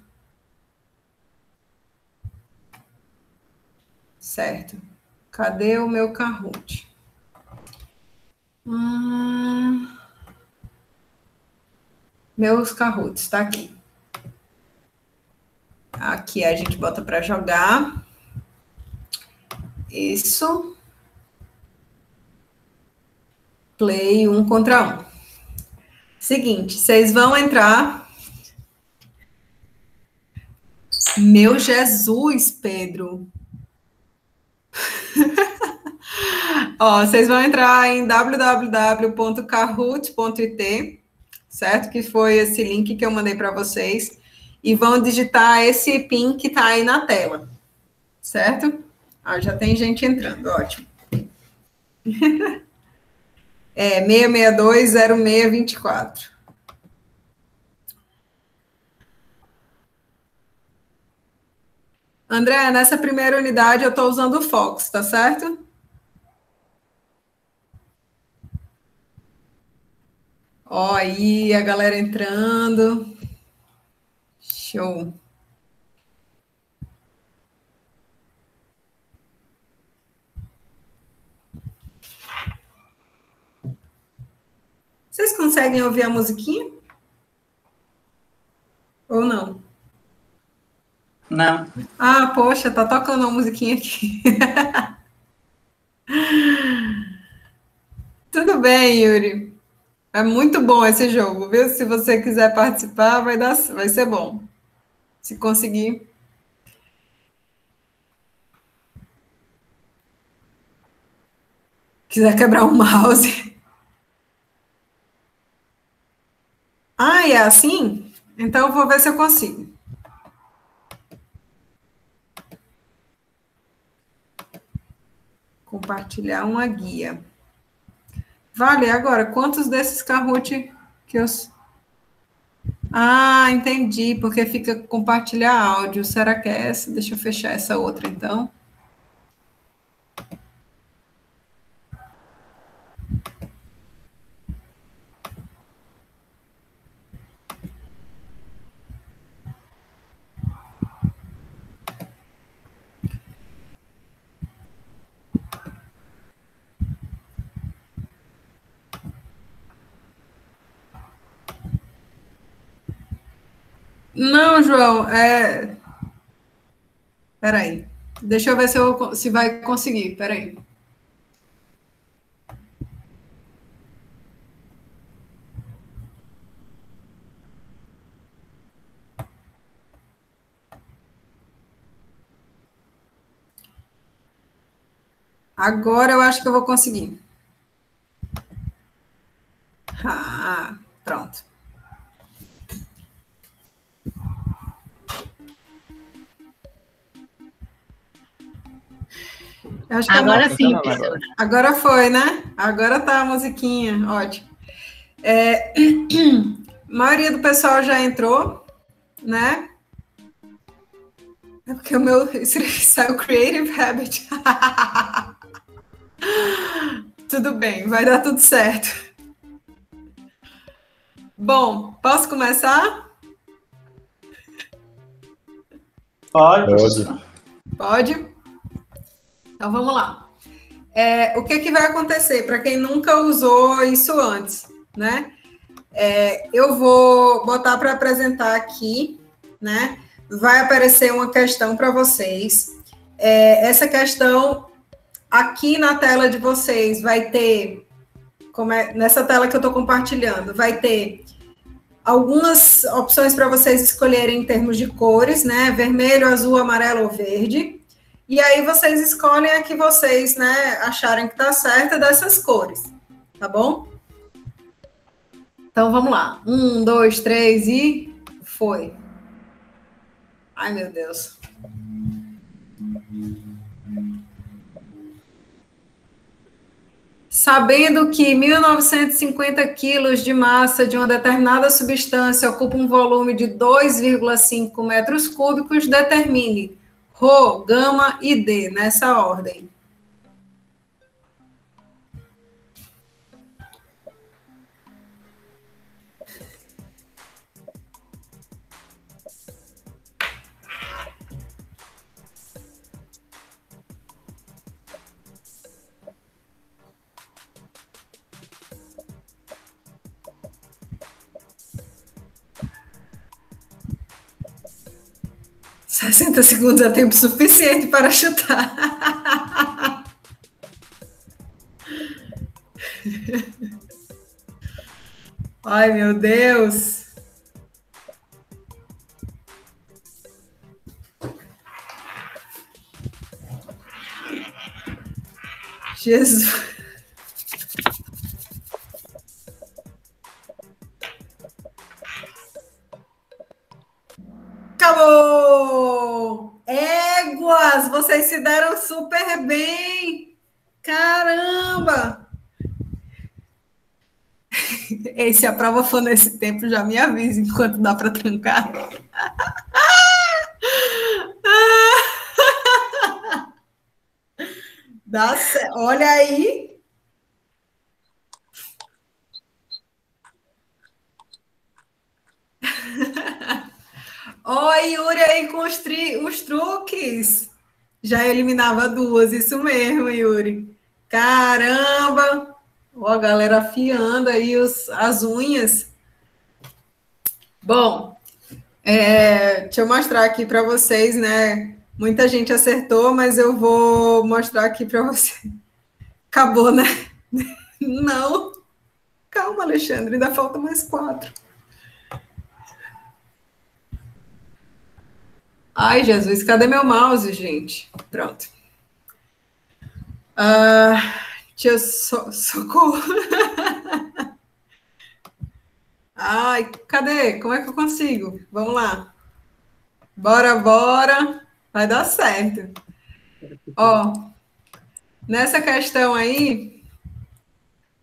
Certo. Cadê o meu Kahoot? Meus Kahoots, está aqui. Aqui a gente bota para jogar. Isso. Play 1 contra 1. Seguinte, vocês vão entrar. Meu Jesus, Pedro. Ó, vocês vão entrar em www.kahoot.it, certo? Que foi esse link que eu mandei para vocês. E vão digitar esse PIN que está aí na tela, certo? Já tem gente entrando, ótimo. 6620624. André, nessa primeira unidade eu estou usando o Fox, tá certo? Ó, aí a galera entrando. Show. Vocês conseguem ouvir a musiquinha? Ou não? Não. Ah, poxa, tá tocando uma musiquinha aqui. Tudo bem, Yuri. É muito bom esse jogo, viu? Se você quiser participar, vai ser bom. Se conseguir. Quiser quebrar um mouse. Ah, é assim? Então eu vou ver se eu consigo. Compartilhar uma guia. Vale, agora, quantos desses Kahoot que eu... Ah, entendi, porque fica compartilhar áudio. Será que é essa? Deixa eu fechar essa outra, então. Não, João, Peraí. Deixa eu ver se vai conseguir. Peraí. Agora eu acho que eu vou conseguir. Pronto. Acho que agora sim, professora. Agora foi, né? Agora tá a musiquinha, ótimo. A maioria do pessoal já entrou, né? É porque o meu saiu Creative Habit. Tudo bem, vai dar tudo certo. Bom, posso começar? Pode. Pode? Então, vamos lá. O que vai acontecer para quem nunca usou isso antes, né? Eu vou botar para apresentar aqui, né? Vai aparecer uma questão para vocês. Essa questão, aqui na tela de vocês, vai ter, nessa tela que eu estou compartilhando, vai ter algumas opções para vocês escolherem em termos de cores, né? Vermelho, azul, amarelo ou verde. E aí vocês escolhem a que vocês, né, acharem que está certa dessas cores, tá bom? Então, vamos lá. 1, 2, 3 e foi. Ai, meu Deus. Sabendo que 1.950 quilos de massa de uma determinada substância ocupa um volume de 2,5 metros cúbicos, determine Rho, gama e D, nessa ordem. Sessenta segundos é tempo suficiente para chutar. Ai, meu Deus. Jesus. Acabou! Éguas, vocês se deram super bem! Caramba! Se a prova for nesse tempo, já me avisa enquanto dá para trancar. Dá certo. Olha aí. Oi, Yuri aí com os truques. Já eliminava duas, isso mesmo, Yuri. Caramba! Ó, a galera afiando aí as unhas. Bom, deixa eu mostrar aqui para vocês, né? Muita gente acertou, mas eu vou mostrar aqui para vocês. Acabou, né? Não. Calma, Alexandre, ainda falta mais 4. Ai, Jesus, cadê meu mouse, gente? Pronto. Socorro. Ai, cadê? Como é que eu consigo? Vamos lá. Bora. Vai dar certo. Ó, nessa questão aí,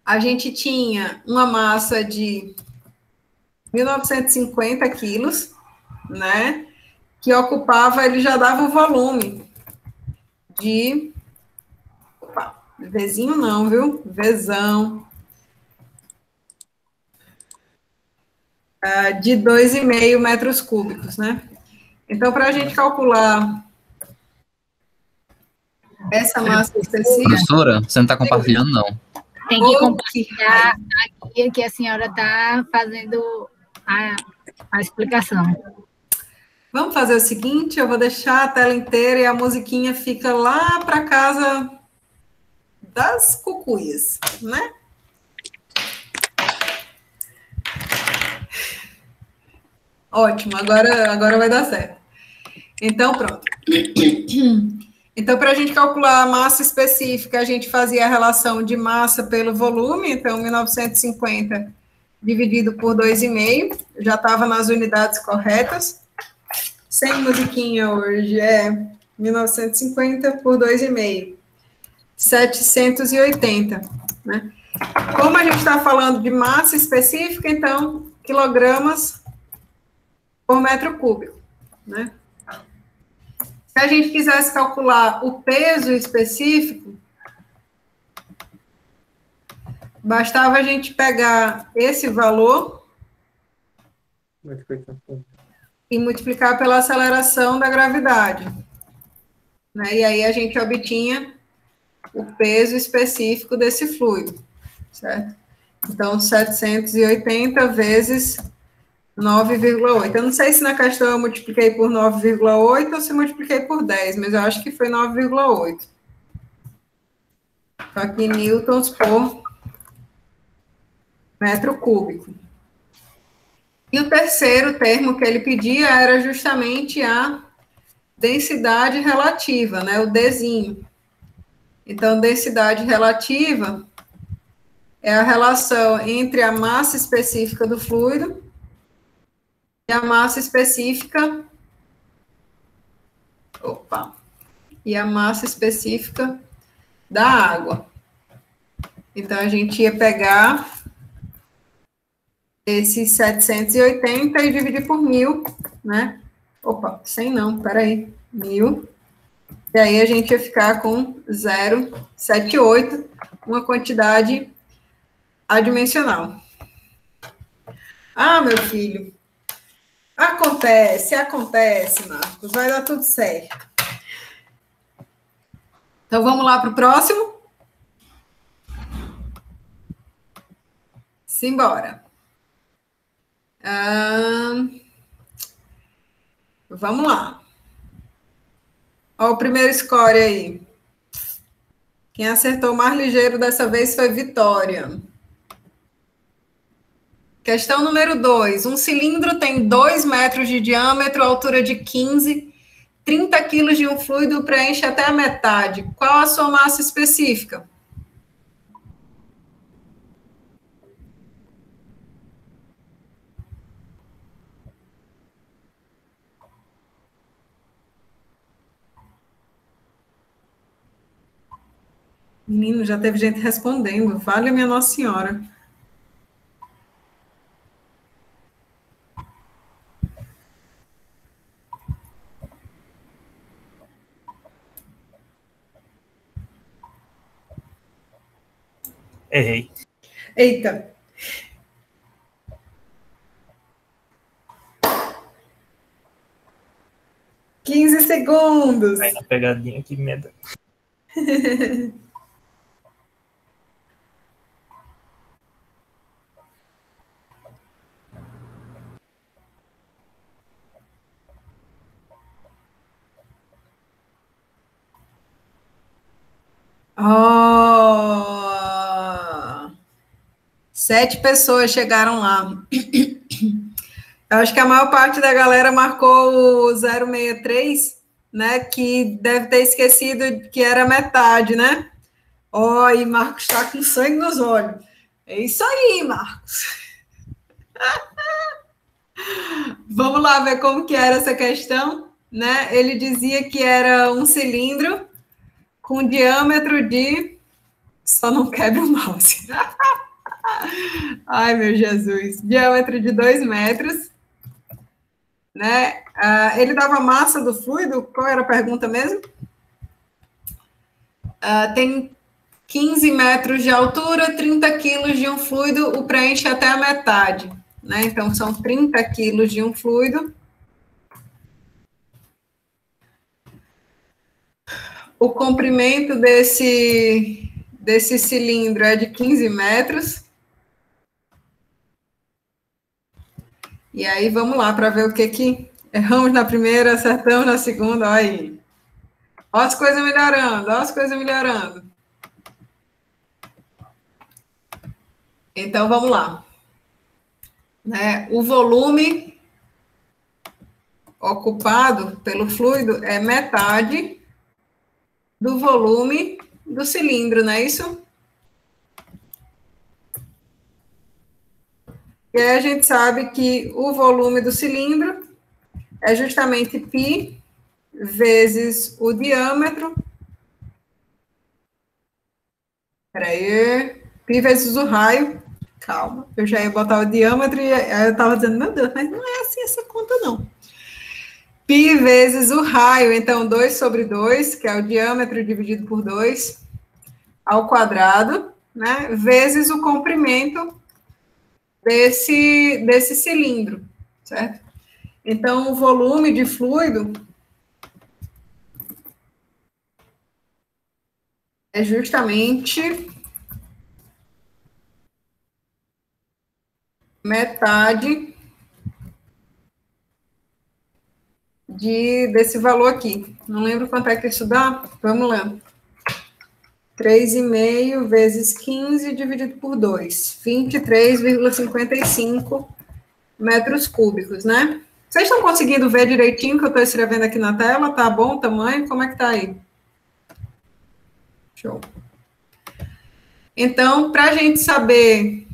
a gente tinha uma massa de 1.950 quilos, né? Que ocupava, ele já dava o volume de... Opa, Vzinho não, viu? Vzão. De 2,5 metros cúbicos, né? Então, para a gente calcular essa massa específica... Professora, você não está compartilhando, não. Tem que compartilhar aqui que a senhora está fazendo a explicação. Vamos fazer o seguinte, eu vou deixar a tela inteira e a musiquinha fica lá para casa das cucuias, né? Ótimo, agora vai dar certo. Então, pronto. Então, para a gente calcular a massa específica, a gente fazia a relação de massa pelo volume, então 1950 dividido por 2,5, já estava nas unidades corretas. Sem musiquinha hoje, é 1950 por 2,5, 780, né? Como a gente está falando de massa específica, então, quilogramas por metro cúbico, né? Se a gente quisesse calcular o peso específico, bastava a gente pegar esse valor e multiplicar pela aceleração da gravidade, né? E aí a gente obtinha o peso específico desse fluido, certo? Então, 780 vezes 9,8. Eu não sei se na questão eu multipliquei por 9,8 ou se multipliquei por 10, mas eu acho que foi 9,8. Aqui, newtons por metro cúbico. E o terceiro termo que ele pedia era justamente a densidade relativa, né, o Dzinho. Então, densidade relativa é a relação entre a massa específica do fluido e a massa específica, e a massa específica da água. Então, a gente ia pegar esses 780 e dividir por 1.000, né? 100 não, peraí, 1.000. E aí a gente ia ficar com 0,78, uma quantidade adimensional. Ah, meu filho, acontece, Marcos, vai dar tudo certo. Então, vamos lá para o próximo? Simbora. Vamos lá. Ó, o primeiro score aí. Quem acertou mais ligeiro dessa vez foi Vitória. Questão número 2. Um cilindro tem 2 metros de diâmetro, altura de 15, 30 quilos de um fluido preenche até a metade. Qual a sua massa específica? Menino, já teve gente respondendo. Vale a minha Nossa Senhora. Errei. Eita. Quinze segundos. Vai na pegadinha que medo. Oh, 7 pessoas chegaram lá. Eu acho que a maior parte da galera marcou o 063, né? Que deve ter esquecido que era metade, né? Ó, e Marcos está com sangue nos olhos. É isso aí, Marcos. Vamos lá ver como que era essa questão, né? Ele dizia que era um cilindro com diâmetro de... Só não quebra o mouse. Ai, meu Jesus. Diâmetro de 2 metros. Né? Ele dava massa do fluido? Qual era a pergunta mesmo? Tem 15 metros de altura, 30 quilos de um fluido, o preenche até a metade. Né? Então, são 30 quilos de um fluido. O comprimento desse cilindro é de 15 metros. E aí, vamos lá para ver o que Erramos na primeira, acertamos na segunda, olha aí. Olha as coisas melhorando, olha as coisas melhorando. Então, vamos lá. Né? O volume ocupado pelo fluido é metade do volume do cilindro, não é isso? E aí a gente sabe que o volume do cilindro é justamente π vezes o diâmetro. Espera aí. Π vezes o raio. Calma, eu já ia botar o diâmetro e aí eu estava dizendo, meu Deus, mas não é assim essa conta, não. Π vezes o raio, então 2 sobre 2, que é o diâmetro dividido por 2, ao quadrado, né? Vezes o comprimento desse cilindro, certo? Então, o volume de fluido é justamente metade desse valor aqui. Não lembro quanto é que isso dá. Vamos lá. 3,5 vezes 15 dividido por 2. 23,55 metros cúbicos, né? Vocês estão conseguindo ver direitinho o que eu estou escrevendo aqui na tela? Tá bom o tamanho? Como é que tá aí? Show. Então, para a gente saber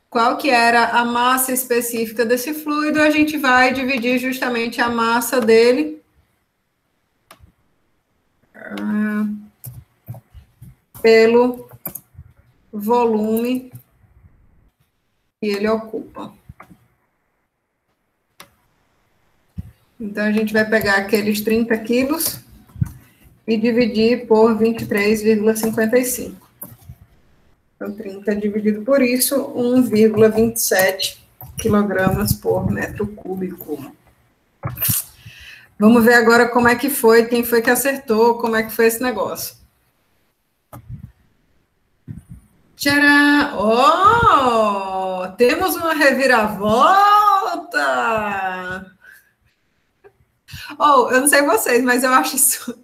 qual que era a massa específica desse fluido, a gente vai dividir justamente a massa dele pelo volume que ele ocupa. Então, a gente vai pegar aqueles 30 quilos e dividir por 23,55. Então, 30 dividido por isso, 1,27 quilogramas por metro cúbico. Vamos ver agora como é que foi, quem foi que acertou, como é que foi esse negócio. Tcharam! Oh, temos uma reviravolta! Oh, eu não sei vocês, mas eu acho isso...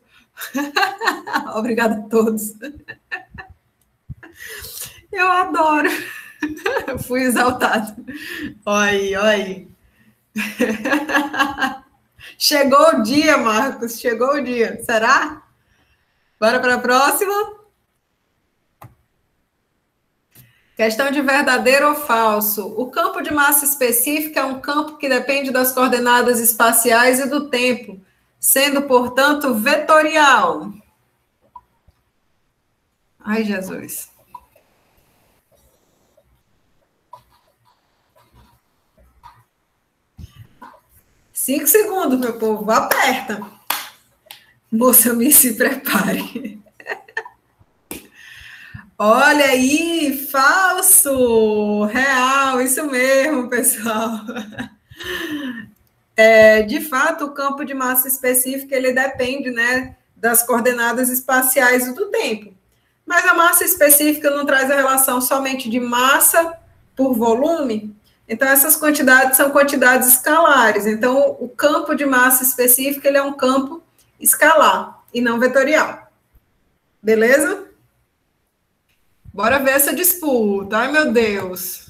Obrigada a todos. Eu adoro. Eu fui exaltado. Olha aí, olha aí. Chegou o dia, Marcos, chegou o dia. Será? Bora para a próxima? Questão de verdadeiro ou falso. O campo de massa específica é um campo que depende das coordenadas espaciais e do tempo, sendo, portanto, vetorial. Ai, Jesus. Cinco segundos, meu povo. Aperta. Moça, me se prepare. Olha aí, falso, real, isso mesmo, pessoal. De fato, o campo de massa específica, ele depende, né, das coordenadas espaciais e do tempo. Mas a massa específica não traz a relação somente de massa por volume, então essas quantidades são quantidades escalares. Então, o campo de massa específica, ele é um campo escalar e não vetorial. Beleza? Bora ver essa disputa. Ai, meu Deus.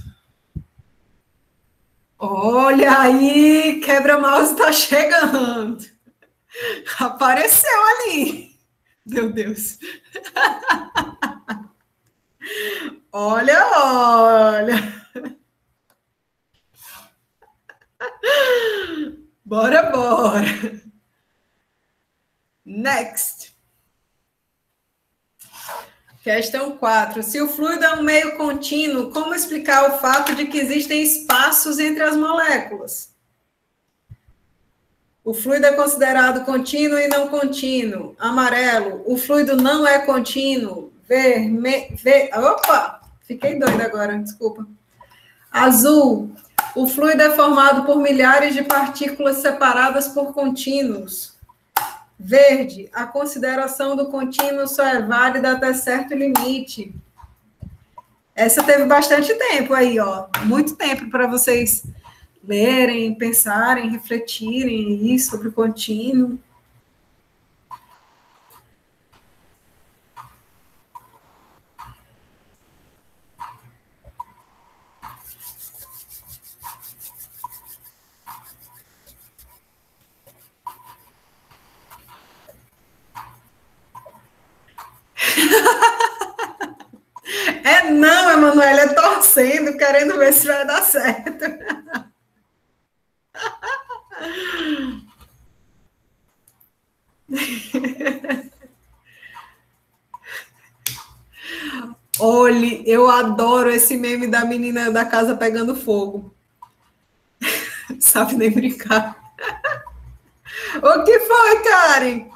Olha aí, quebra-mouse está chegando. Apareceu ali. Meu Deus. Olha, olha. Bora, bora. Next. Questão 4. Se o fluido é um meio contínuo, como explicar o fato de que existem espaços entre as moléculas? O fluido é considerado contínuo e não contínuo. Amarelo. O fluido não é contínuo. Opa! Fiquei doida agora, desculpa. Azul. O fluido é formado por milhares de partículas separadas por contínuos. Verde, a consideração do contínuo só é válida até certo limite. Essa teve bastante tempo aí, ó. Muito tempo para vocês lerem, pensarem, refletirem aí sobre o contínuo. É não, Emanuela, é torcendo, querendo ver se vai dar certo. Olhe, eu adoro esse meme da menina da casa pegando fogo. Sabe nem brincar. O que foi, Karen?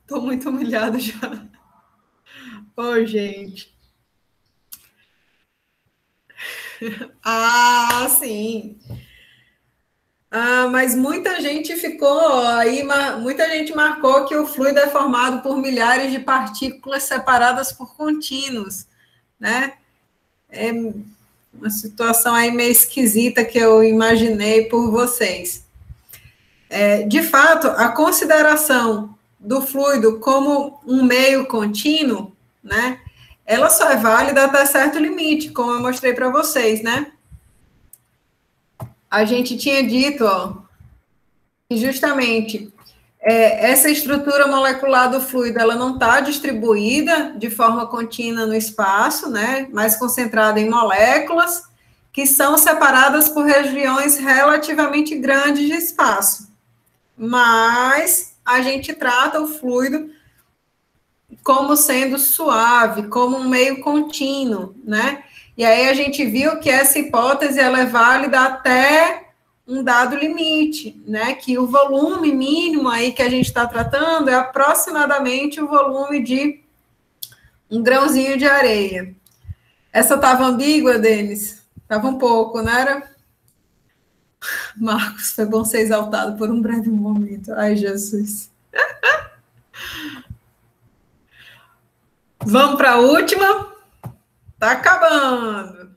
Tô muito humilhada já. Ô, gente. Ah, sim. Ah, mas muita gente ficou aí, muita gente marcou que o fluido é formado por milhares de partículas separadas por contínuos, né? É uma situação aí meio esquisita que eu imaginei por vocês. De fato, a consideração do fluido como um meio contínuo, né? Ela só é válida até certo limite, como eu mostrei para vocês, né? A gente tinha dito, ó, que justamente essa estrutura molecular do fluido, ela não está distribuída de forma contínua no espaço, né? Mais concentrada em moléculas que são separadas por regiões relativamente grandes de espaço. Mas a gente trata o fluido como sendo suave, como um meio contínuo, né? E aí a gente viu que essa hipótese ela é válida até um dado limite, né? Que o volume mínimo aí que a gente está tratando é aproximadamente o volume de um grãozinho de areia. Essa estava ambígua, Denis? Estava um pouco, não era? Marcos, foi bom ser exaltado por um breve momento. Ai, Jesus. Vamos para a última? Tá acabando.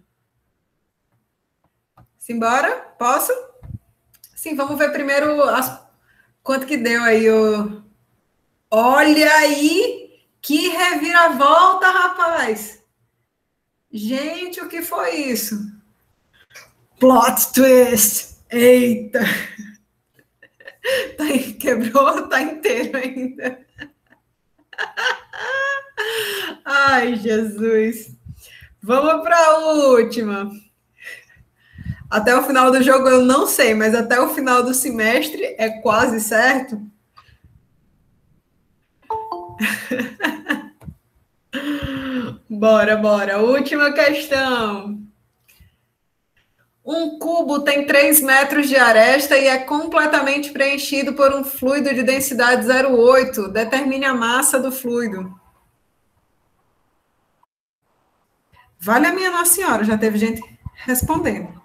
Simbora? Posso? Sim, vamos ver primeiro quanto que deu aí. Olha aí, que reviravolta, rapaz. Gente, o que foi isso? Plot twist. Eita. Quebrou, tá inteiro ainda. Ai, Jesus. Vamos para a última. Até o final do jogo eu não sei, mas até o final do semestre é quase certo. Bora. Última questão. Um cubo tem 3 metros de aresta e é completamente preenchido por um fluido de densidade 0,8. Determine a massa do fluido. Vale a minha Nossa Senhora, já teve gente respondendo.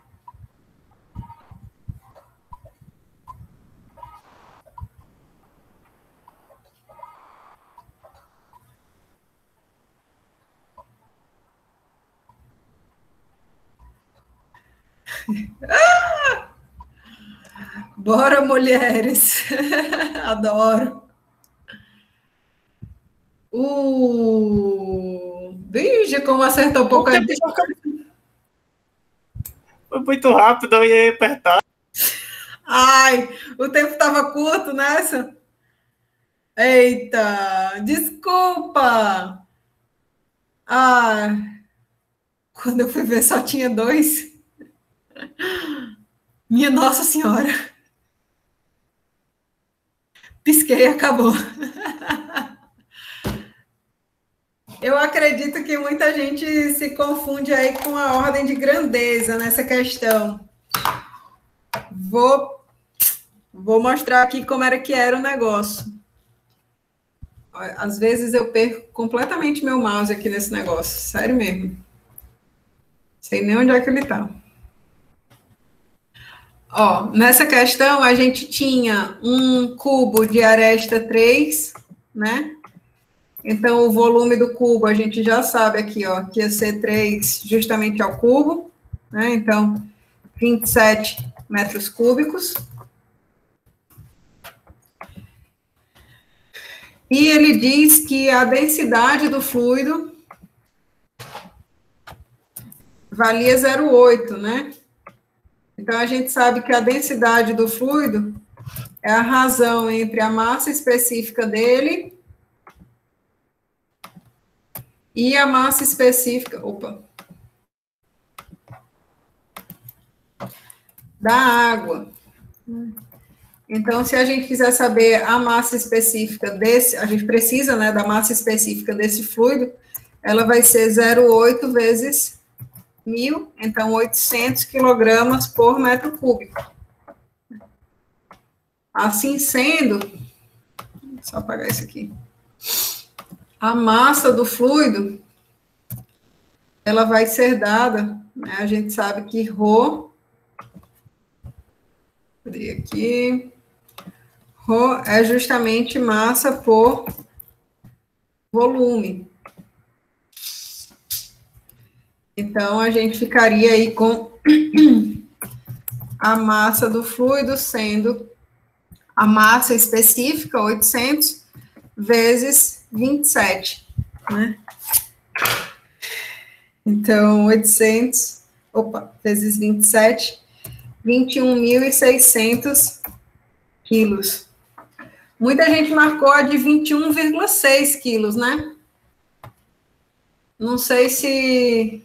Bora, mulheres. Adoro. Vixe, como acertou um pouco aí. Foi muito rápido, eu ia apertar. Ai, o tempo estava curto nessa. Eita, desculpa. Ah, quando eu fui ver só tinha 2. Minha Nossa Senhora. Pisquei e acabou. Eu acredito que muita gente se confunde aí com a ordem de grandeza nessa questão. Vou mostrar aqui como era que era o negócio. Às vezes eu perco completamente meu mouse aqui nesse negócio. Sério mesmo. Sei nem onde é que ele está. Ó, nessa questão, a gente tinha um cubo de aresta 3, né? Então, o volume do cubo, a gente já sabe aqui, ó, que ia ser 3 justamente ao cubo, né? Então, 27 metros cúbicos. E ele diz que a densidade do fluido valia 0,8, né? Então, a gente sabe que a densidade do fluido é a razão entre a massa específica dele e a massa específica, da água. Então, se a gente quiser saber a massa específica desse, a gente precisa, né, da massa específica desse fluido, ela vai ser 0,8 vezes 1.000, então 800 quilogramas por metro cúbico. Assim sendo, só apagar isso aqui, a massa do fluido, ela vai ser dada, né, a gente sabe que Rho, aqui, Rho é justamente massa por volume. Então, a gente ficaria aí com a massa do fluido sendo a massa específica, 800, vezes 27, né? Então, 800, vezes 27, 21.600 quilos. Muita gente marcou a de 21,6 quilos, né? Não sei se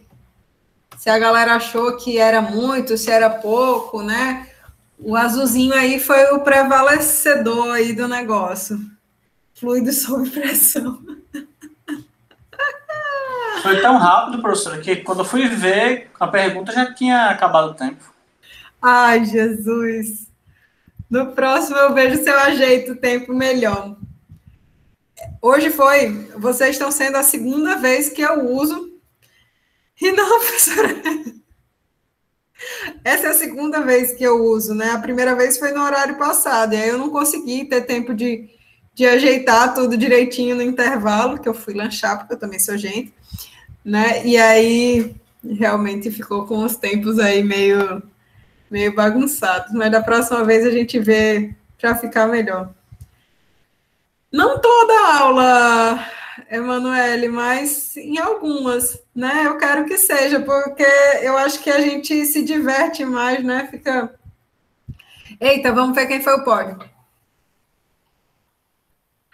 a galera achou que era muito, se era pouco, né? O azulzinho aí foi o prevalecedor aí do negócio. Fluido sob pressão. Foi tão rápido, professora, que quando eu fui ver a pergunta já tinha acabado o tempo. Ai, Jesus. No próximo eu vejo se eu ajeito o tempo melhor. Hoje vocês estão sendo a segunda vez que eu uso. E não, professora. Essa é a segunda vez que eu uso, né? A primeira vez foi no horário passado, e aí eu não consegui ter tempo de ajeitar tudo direitinho no intervalo, que eu fui lanchar, porque eu também sou gente, né? E aí, realmente ficou com os tempos aí meio bagunçados, mas da próxima vez a gente vê para ficar melhor. Não toda aula, Emanuele, mas em algumas, né? Eu quero que seja, porque eu acho que a gente se diverte mais, né? Fica... Eita, vamos ver quem foi o pódio.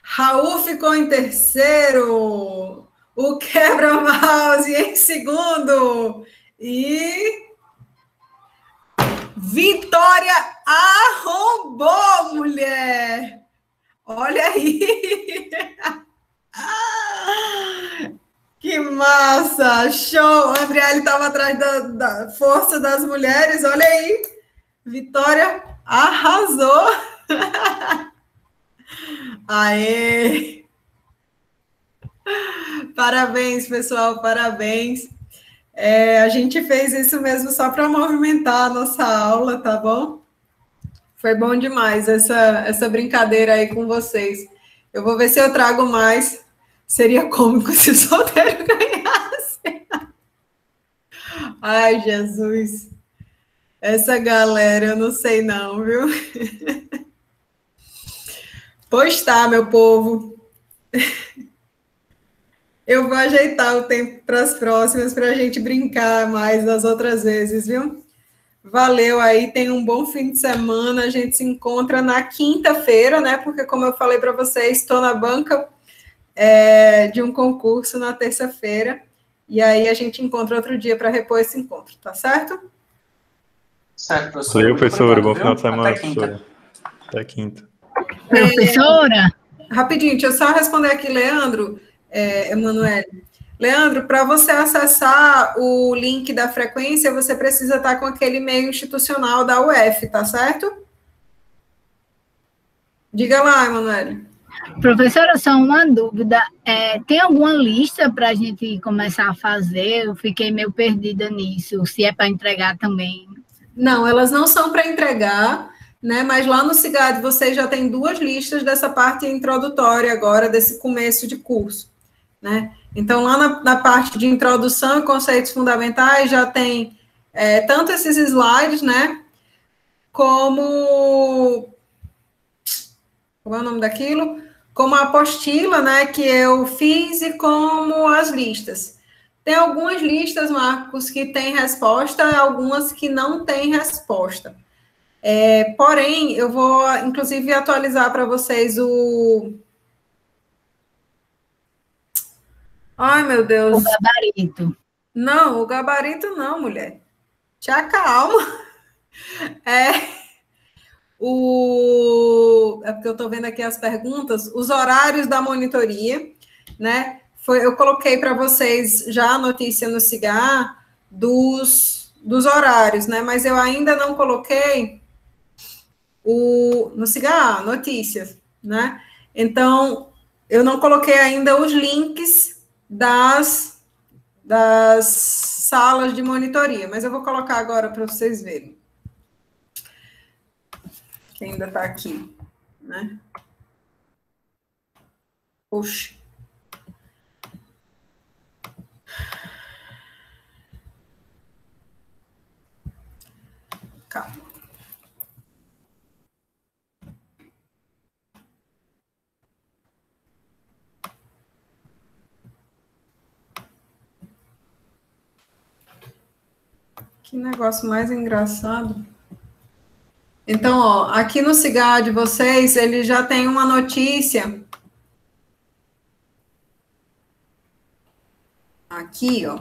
Raul ficou em terceiro, o quebra-mouse em segundo, e Vitória arrombou, mulher! Olha aí! Que massa! Show! A Andriele estava atrás da força das mulheres, olha aí! Vitória arrasou! Aê! Parabéns, pessoal, parabéns. A gente fez isso mesmo só para movimentar a nossa aula, tá bom? Foi bom demais essa brincadeira aí com vocês. Eu vou ver se eu trago mais. Seria cômico se o solteiro ganhasse. Ai, Jesus. Essa galera, eu não sei não, viu? Pois tá, meu povo. Eu vou ajeitar o tempo para as próximas, para a gente brincar mais das outras vezes, viu? Valeu aí, tenha um bom fim de semana. A gente se encontra na quinta-feira, né? Porque, como eu falei para vocês, estou na banca de um concurso na terça-feira. E aí a gente encontra outro dia para repor esse encontro, tá certo? Certo, professor. Valeu, professora. Bom final de semana, Até quinta. professora. Até quinta. Professora? Rapidinho, deixa eu só responder aqui, Leandro, Emanuele. Leandro, para você acessar o link da frequência, você precisa estar com aquele e-mail institucional da UF, tá certo? Diga lá, Emanuele. Professora, só uma dúvida. Tem alguma lista para a gente começar a fazer? Eu fiquei meio perdida nisso, se é para entregar também. Não, elas não são para entregar, né? Mas lá no CIGAD vocês já tem 2 listas dessa parte introdutória agora, desse começo de curso. né? Então, lá na parte de introdução e conceitos fundamentais, já tem tanto esses slides, né? Como é o nome daquilo? Como a apostila, né? Que eu fiz e como as listas. Tem algumas listas, Marcos, que têm resposta, algumas que não têm resposta. Porém, eu vou, inclusive, atualizar para vocês o... Ai, meu Deus. O gabarito. Não, o gabarito não, mulher. Te acalma. É porque eu estou vendo aqui as perguntas. Os horários da monitoria, né? Eu coloquei para vocês já a notícia no Cigar dos horários, né? Mas eu ainda não coloquei no Cigar notícias, né? Então, eu não coloquei ainda os links das salas de monitoria, mas eu vou colocar agora para vocês verem. Que ainda está aqui, né? Puxa. Calma. Que negócio mais engraçado. Então, ó, aqui no Cigar de vocês, ele já tem uma notícia. Aqui, ó.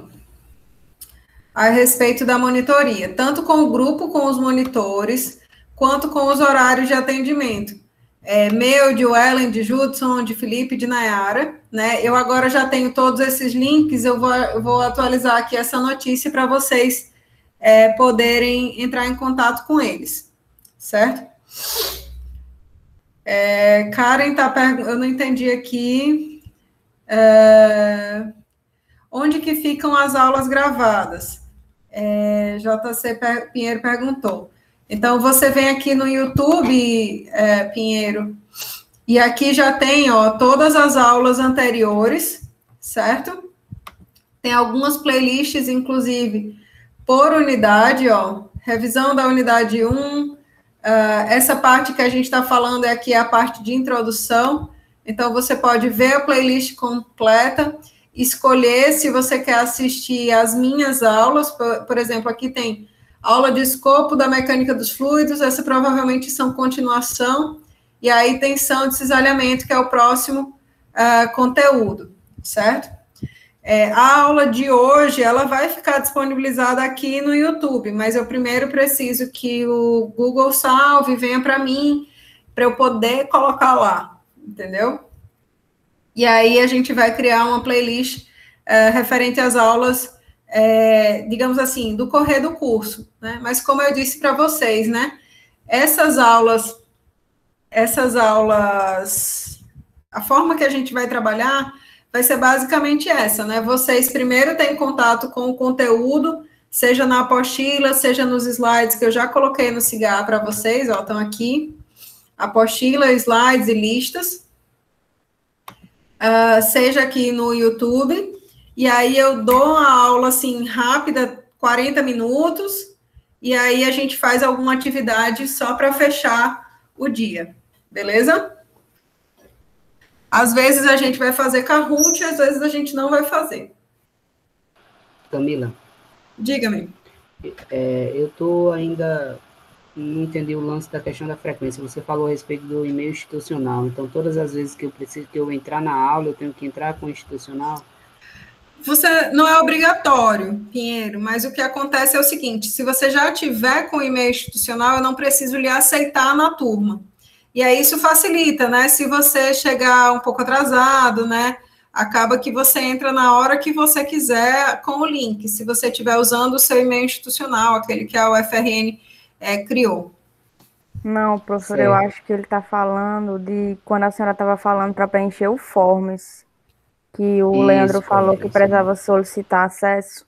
A respeito da monitoria, tanto com o grupo, com os monitores, quanto com os horários de atendimento. Meu, de Wellen, de Judson, de Felipe, de Nayara, né? Eu agora já tenho todos esses links, eu vou atualizar aqui essa notícia para vocês poderem entrar em contato com eles, certo? Karen está perguntando, eu não entendi aqui, onde que ficam as aulas gravadas? JC Pinheiro perguntou. Então, você vem aqui no YouTube, Pinheiro, e aqui já tem, ó, todas as aulas anteriores, certo? Tem algumas playlists, inclusive, por unidade, ó, revisão da unidade 1, essa parte que a gente está falando aqui é a parte de introdução, então você pode ver a playlist completa, escolher se você quer assistir as minhas aulas, por exemplo, aqui tem aula de escopo da mecânica dos fluidos, essa provavelmente são continuação, e aí tensão de cisalhamento, que é o próximo conteúdo, certo? A aula de hoje, ela vai ficar disponibilizada aqui no YouTube, mas eu primeiro preciso que o Google salve, venha para mim, para eu poder colocar lá, entendeu? E aí a gente vai criar uma playlist referente às aulas, digamos assim, do correr do curso, né? Mas como eu disse para vocês, né? Essas aulas, a forma que a gente vai trabalhar vai ser basicamente essa, né? Vocês primeiro têm contato com o conteúdo, seja na apostila, seja nos slides que eu já coloquei no Cigar para vocês, ó, estão aqui, apostila, slides e listas, seja aqui no YouTube, e aí eu dou uma aula, assim, rápida, 40 minutos, e aí a gente faz alguma atividade só para fechar o dia, beleza? Às vezes a gente vai fazer Kahoot, às vezes a gente não vai fazer. Camila. Diga-me. Eu estou ainda... Não entendi o lance da questão da frequência. Você falou a respeito do e-mail institucional. Então, todas as vezes que eu preciso que eu entrar na aula, eu tenho que entrar com o institucional? Você não é obrigatório, Pinheiro, mas o que acontece é o seguinte, se você já tiver com o e-mail institucional, eu não preciso lhe aceitar na turma. E aí isso facilita, né? Se você chegar um pouco atrasado, né? Acaba que você entra na hora que você quiser com o link, se você estiver usando o seu e-mail institucional, aquele que a UFRN criou. Não, professor, eu acho que ele está falando de quando a senhora estava falando para preencher o Forms, que o Leandro falou que precisava solicitar acesso.